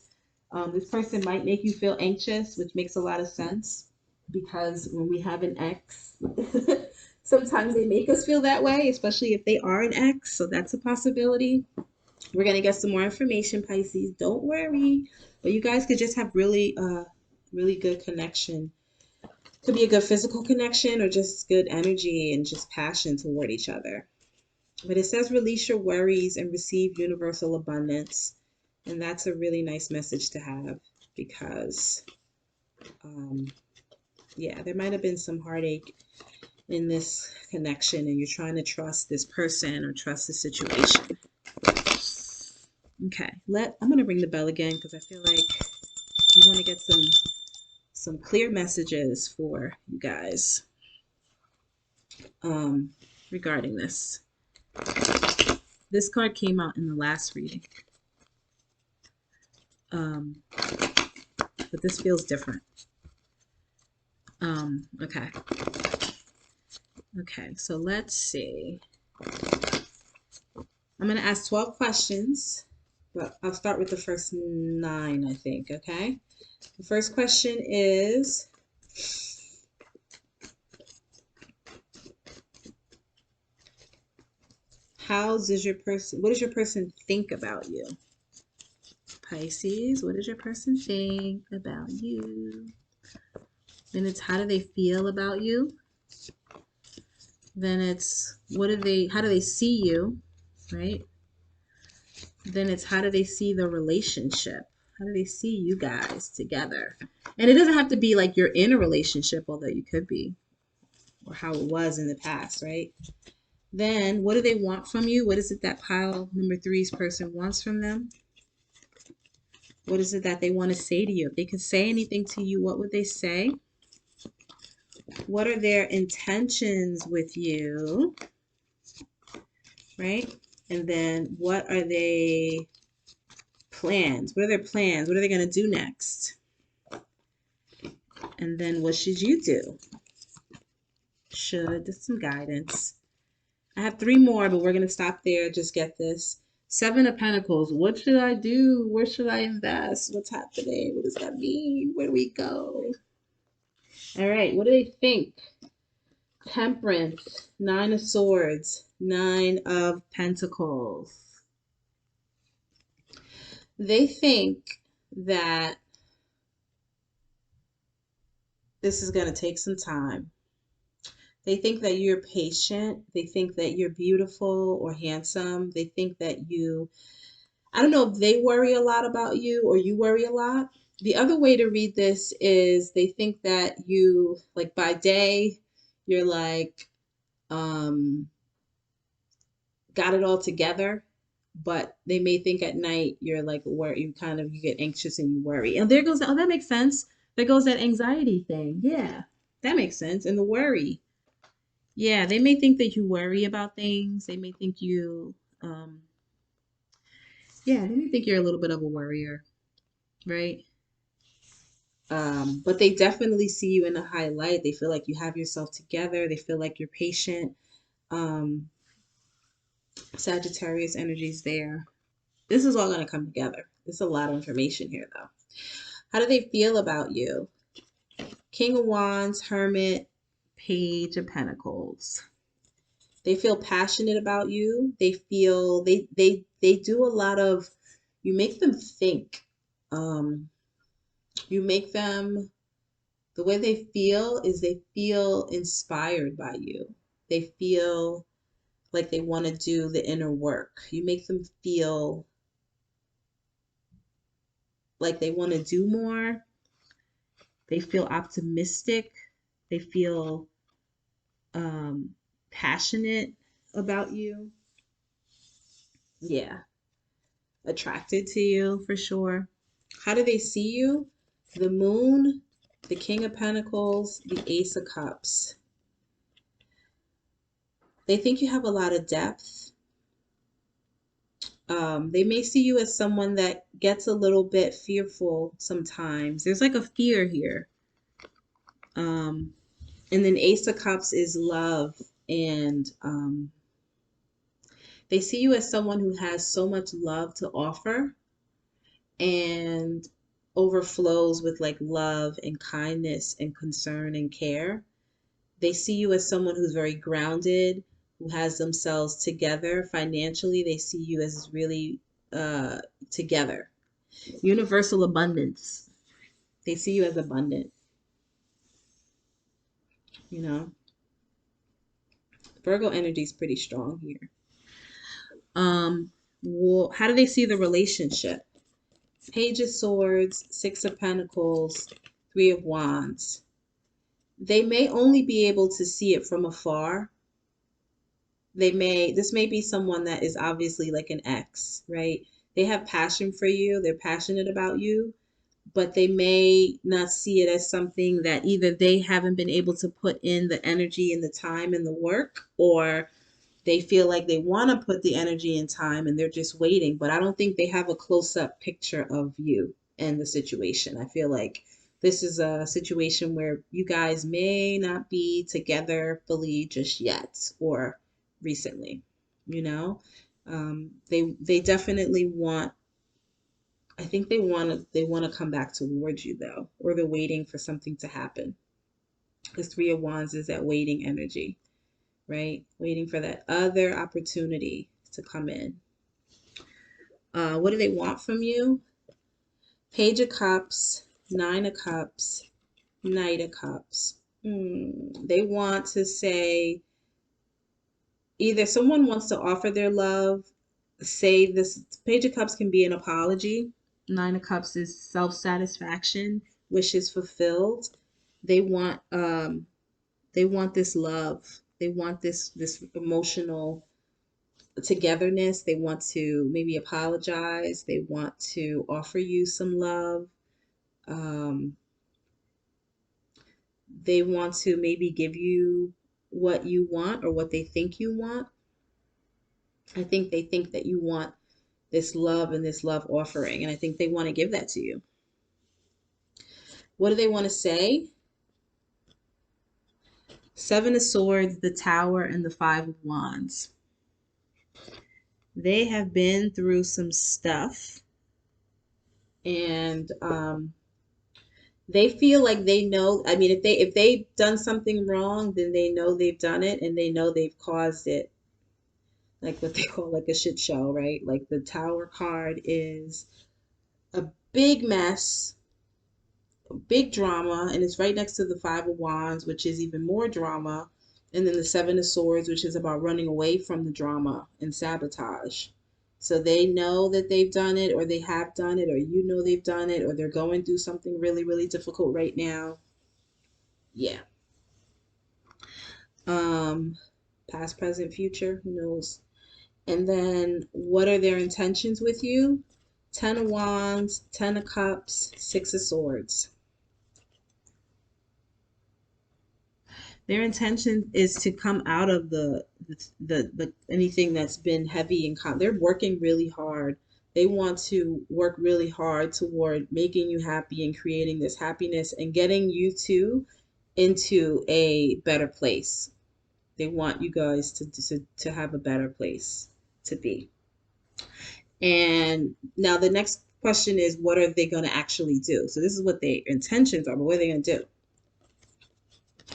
This person might make you feel anxious, which makes a lot of sense because when we have an ex, sometimes they make us feel that way, especially if they are an ex. So that's a possibility. We're going to get some more information, Pisces. Don't worry. But you guys could just have really, really good connection. Could be a good physical connection or just good energy and just passion toward each other. But it says release your worries and receive universal abundance. And that's a really nice message to have because Um, yeah, there might have been some heartache in this connection, and you're trying to trust this person or trust the situation. Okay, I'm gonna ring the bell again because I feel like we want to get some clear messages for you guys um, regarding this. This card came out in the last reading, but this feels different. Okay. Okay, so let's see. I'm going to ask 12 questions, but I'll start with the first 9, I think, okay? The first question is, what does your person think about you? Pisces, what does your person think about you? Then it's how do they feel about you? Then it's how do they see you, right? Then it's how do they see the relationship? How do they see you guys together? And it doesn't have to be like you're in a relationship, although you could be, or how it was in the past, right? Then what do they want from you? What is it that pile number 3's person wants from them? What is it that they want to say to you? If they could say anything to you, what would they say? What are their intentions with you? Right? And then what are they plans? What are their plans? What are they going to do next? And then what should you do? Some guidance. I have 3 more, but we're going to stop there. Just get this. 7 of Pentacles. What should I do? Where should I invest? What's happening? What does that mean? Where do we go? All right. What do they think? Temperance. 9 of Swords. 9 of Pentacles. They think that this is going to take some time. They think that you're patient. They think that you're beautiful or handsome. They think that I don't know if they worry a lot about you or you worry a lot. The other way to read this is they think that you, like by day, you're like, got it all together. But they may think at night you're like, you get anxious and you worry. And there goes, oh, that makes sense. There goes that anxiety thing. Yeah, that makes sense. And the worry. Yeah, they may think that you worry about things. They may think they may think you're a little bit of a worrier, right? But they definitely see you in a high light. They feel like you have yourself together. They feel like you're patient. Um, Sagittarius energy's there. This is all going to come together. There's a lot of information here, though. How do they feel about you? King of Wands, Hermit, Page of Pentacles. They feel passionate about you. They feel they do a lot of, you make them think. You make them, the way they feel is they feel inspired by you. They feel like they want to do the inner work. You make them feel like they want to do more. They feel optimistic. They feel passionate about you. Yeah. Attracted to you for sure. How do they see you? The Moon, the King of Pentacles, the Ace of Cups. They think you have a lot of depth. They may see you as someone that gets a little bit fearful sometimes. There's like a fear here. And then Ace of Cups is love. And they see you as someone who has so much love to offer and overflows with like love and kindness and concern and care. They see you as someone who's very grounded, who has themselves together financially. They see you as really together. Universal abundance. They see you as abundant. You know, Virgo energy is pretty strong here. Well, how do they see the relationship? Page of Swords, 6 of Pentacles, Three of Wands. They may only be able to see it from afar. This may be someone that is obviously like an ex, right? They have passion for you, they're passionate about you, but they may not see it as something that either they haven't been able to put in the energy and the time and the work, or they feel like they want to put the energy and time and they're just waiting. But I don't think they have a close up picture of you and the situation. I feel like this is a situation where you guys may not be together fully just yet or recently, you know? They definitely want, I think they want to come back towards you though, or they're waiting for something to happen. This Three of Wands is that waiting energy, right? Waiting for that other opportunity to come in. What do they want from you? Page of Cups, Nine of Cups, Knight of Cups. They want to say either someone wants to offer their love, say this. Page of Cups can be an apology. Nine of Cups is self-satisfaction, wishes fulfilled. They want this love. They want this emotional togetherness. They want to maybe apologize. They want to offer you some love. Um, they want to maybe give you what you want or what they think you want. I think they think that you want this love and this love offering, and I think they want to give that to you. What do they want to say? Seven of Swords, the Tower, and the Five of Wands. They have been through some stuff, and they feel like they know. I mean, if they've done something wrong, then they know they've done it, and they know they've caused it, like what they call like a shit show, right? Like the Tower card is a big mess, big drama, and it's right next to the Five of Wands, which is even more drama, and then the Seven of Swords, which is about running away from the drama and sabotage. So they know that they've done it, or they have done it, or you know they've done it, or they're going through something really, really difficult right now. Yeah. Um, Past, present, future, who knows? And then what are their intentions with you? Ten of Wands, Ten of Cups, Six of Swords. Their intention is to come out of the anything that's been heavy and they're working really hard. They want to work really hard toward making you happy and creating this happiness and getting you two into a better place. They want you guys to have a better place to be. And now the next question is, what are they going to actually do? So this is what their intentions are, but what are they going to do?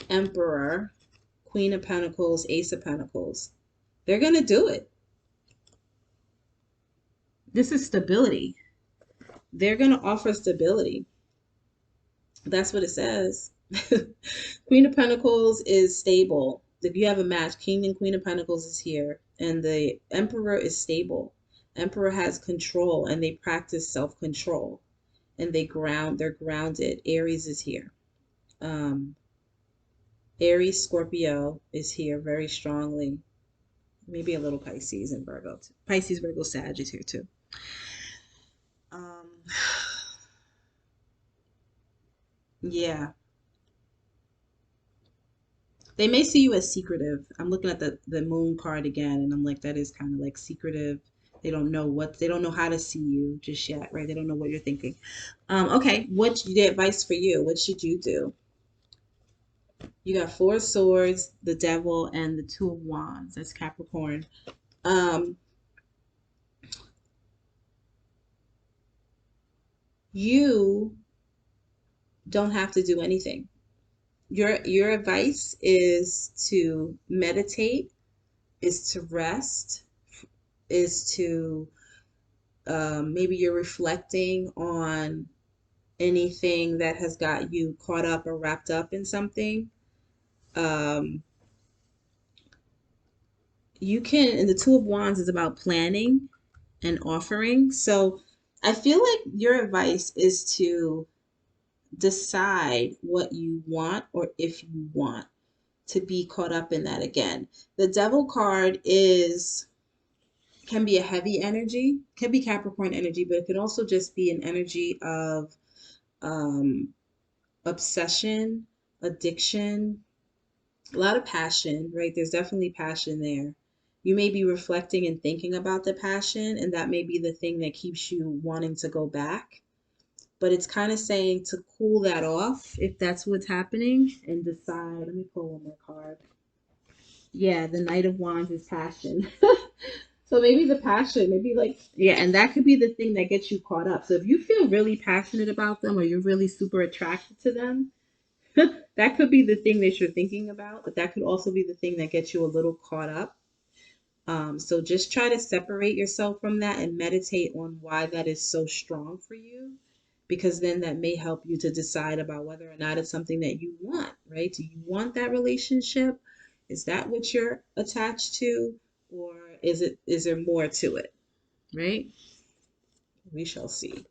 Emperor, Queen of Pentacles, Ace of Pentacles. They're going to do it. This is stability. They're going to offer stability. That's what it says. Queen of Pentacles is stable. If you have a match, King and Queen of Pentacles is here. And the Emperor is stable. Emperor has control and they practice self-control. And they're grounded. Aries is here. Aries, Scorpio is here very strongly. Maybe a little Pisces and Virgo. Pisces, Virgo, Sag is here too. Um, yeah. They may see you as secretive. I'm looking at the moon card again, and I'm like, that is kind of like secretive. They don't know how to see you just yet, right? They don't know what you're thinking. Okay, what's the advice for you? What should you do? You got Four of Swords, the Devil, and the Two of Wands. That's Capricorn. Um, you don't have to do anything. Your advice is to meditate, is to rest, is to maybe you're reflecting on anything that has got you caught up or wrapped up in something. Um, you can, and the Two of Wands is about planning and offering. So I feel like your advice is to decide what you want or if you want to be caught up in that again. The Devil card is can be a heavy energy, can be Capricorn energy, but it could also just be an energy of um, obsession, addiction, a lot of passion, right? There's definitely passion there. You may be reflecting and thinking about the passion, and that may be the thing that keeps you wanting to go back. But it's kind of saying to cool that off if that's what's happening and decide. Let me pull one more card. Yeah, the Knight of Wands is passion. So maybe the passion, maybe like, yeah, and that could be the thing that gets you caught up. So if you feel really passionate about them or you're really super attracted to them, that could be the thing that you're thinking about, but that could also be the thing that gets you a little caught up. So just try to separate yourself from that and meditate on why that is so strong for you, because then that may help you to decide about whether or not it's something that you want, right? Do you want that relationship? Is that what you're attached to? Or is there more to it, right? We shall see.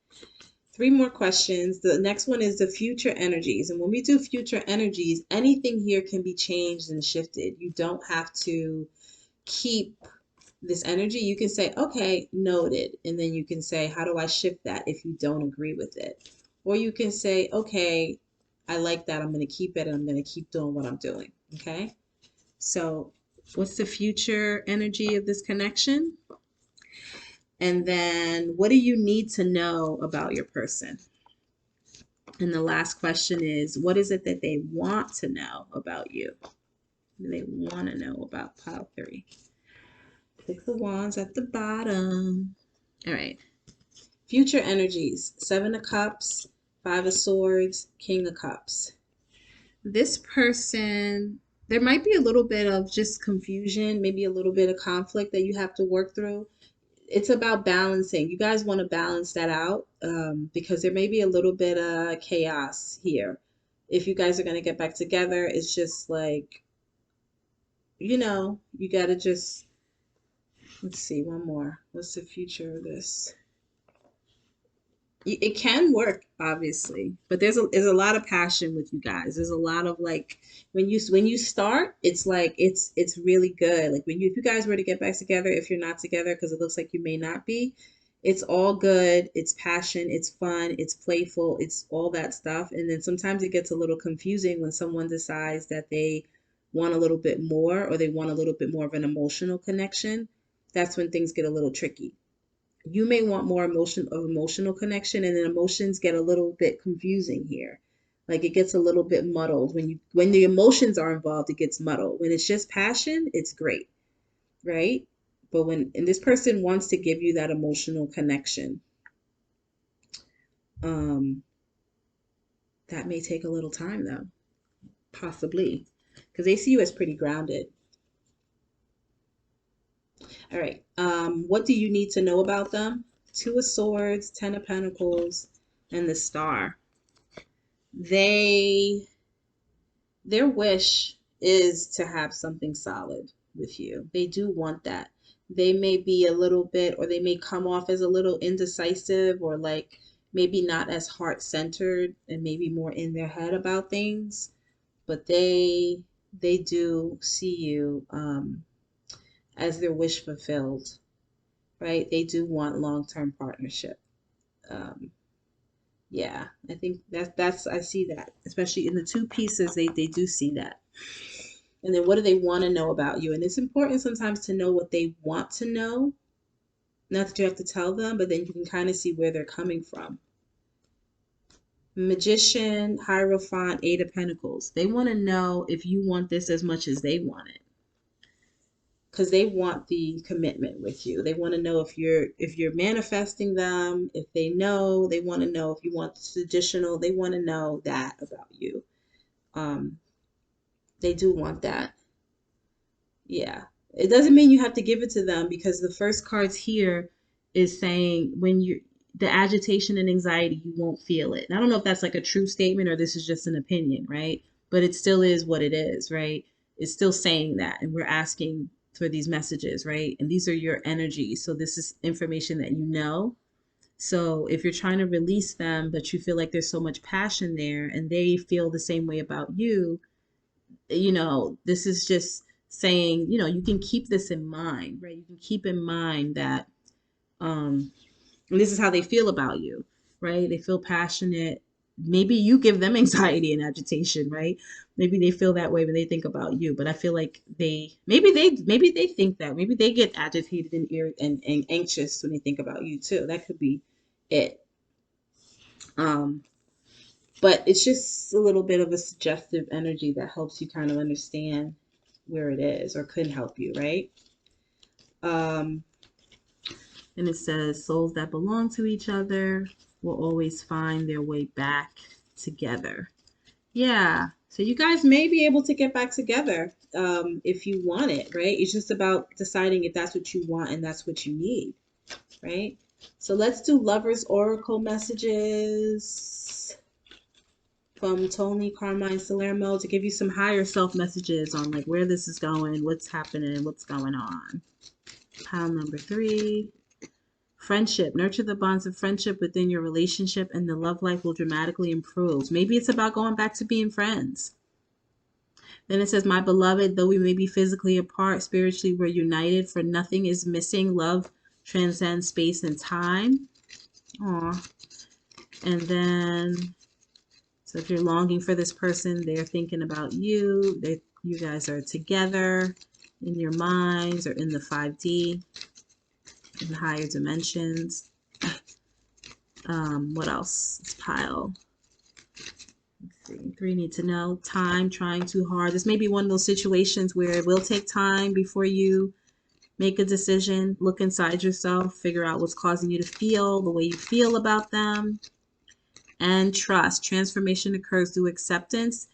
Three more questions. The next one is the future energies. And when we do future energies, anything here can be changed and shifted. You don't have to keep this energy. You can say, okay, noted. And then you can say, how do I shift that if you don't agree with it? Or you can say, okay, I like that. I'm going to keep it and I'm going to keep doing what I'm doing. Okay. So what's the future energy of this connection? And then what do you need to know about your person? And the last question is, what is it that they want to know about you? What do they want to know about pile 3? Six of Wands at the bottom. All right. Future energies. 7 of Cups, 5 of Swords, King of Cups. This person, there might be a little bit of just confusion, maybe a little bit of conflict that you have to work through. It's about balancing. You guys want to balance that out because there may be a little bit of chaos here. If you guys are going to get back together, it's just like, you got to just, let's see, one more. What's the future of this? It can work, obviously, but there's a lot of passion with you guys. There's a lot of like when you start, it's like it's really good. Like if you guys were to get back together, if you're not together, because it looks like you may not be, it's all good. It's passion. It's fun. It's playful. It's all that stuff. And then sometimes it gets a little confusing when someone decides that they want a little bit more or they want a little bit more of an emotional connection. That's when things get a little tricky. You may want more emotional connection, and then emotions get a little bit confusing here. Like it gets a little bit muddled when the emotions are involved. It gets muddled. When it's just passion, it's great, right? But and this person wants to give you that emotional connection, um that may take a little time though, possibly, because they see you as pretty grounded. All right. What do you need to know about them? 2 of Swords, 10 of Pentacles, and the Star. They Their wish is to have something solid with you. They do want that. They may be a little bit, or they may come off as a little indecisive, or like maybe not as heart centered and maybe more in their head about things, but they do see you as their wish fulfilled, right? They do want long-term partnership. Um, yeah, I think that's I see that, especially in the two pieces, they do see that. And then what do they want to know about you? And it's important sometimes to know what they want to know. Not that you have to tell them, but then you can kind of see where they're coming from. Magician, Hierophant, 8 of Pentacles. They want to know if you want this as much as they want it. Because they want the commitment with you. They want to know if you're manifesting them, if they want to know if you want this additional, they want to know that about you. Um, they do want that. Yeah. It doesn't mean you have to give it to them, because the first cards here is saying when you the agitation and anxiety, you won't feel it. And I don't know if that's like a true statement or this is just an opinion, right? But it still is what it is, right? It's still saying that. And we're asking for these messages, right? And these are your energies. So this is information that you know. So if you're trying to release them, but you feel like there's so much passion there and they feel the same way about you, this is just saying, you can keep this in mind, right? You can keep in mind that, um, and this is how they feel about you, right? They feel passionate. Maybe you give them anxiety and agitation, right? Maybe they feel that way when they think about you. But I feel like maybe they think that. Maybe they get agitated and and anxious when they think about you too. That could be it. Um, but it's just a little bit of a suggestive energy that helps you kind of understand where it is or could help you, right? Um, and it says souls that belong to each other will always find their way back together. Yeah. So you guys may be able to get back together if you want it, right? It's just about deciding if that's what you want and that's what you need, right? So let's do lovers oracle messages from Tony Carmine Salermo to give you some higher self messages on like where this is going, what's happening, what's going on. Pile number 3. Friendship. Nurture the bonds of friendship within your relationship and the love life will dramatically improve. Maybe it's about going back to being friends. Then it says, my beloved, though we may be physically apart, spiritually we're united, for nothing is missing. Love transcends space and time. Aw. And then, so if you're longing for this person, they're thinking about you. You guys are together in your minds or in the 5D, in the higher dimensions. What else? Let's pile. Let's see. 3 need to know. Time, trying too hard. This may be one of those situations where it will take time before you make a decision. Look inside yourself, figure out what's causing you to feel the way you feel about them. And trust. Transformation occurs through acceptance.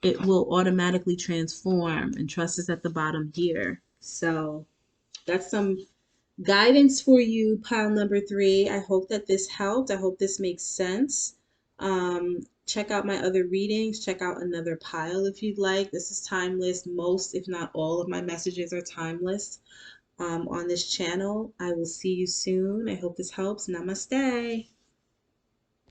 It will automatically transform. And trust is at the bottom here. So that's some guidance for you, pile number 3. I hope that this helped. I hope this makes sense. Check out my other readings. Check out another pile if you'd like. This is timeless. Most, if not all, of my messages are timeless on this channel. I will see you soon. I hope this helps. Namaste.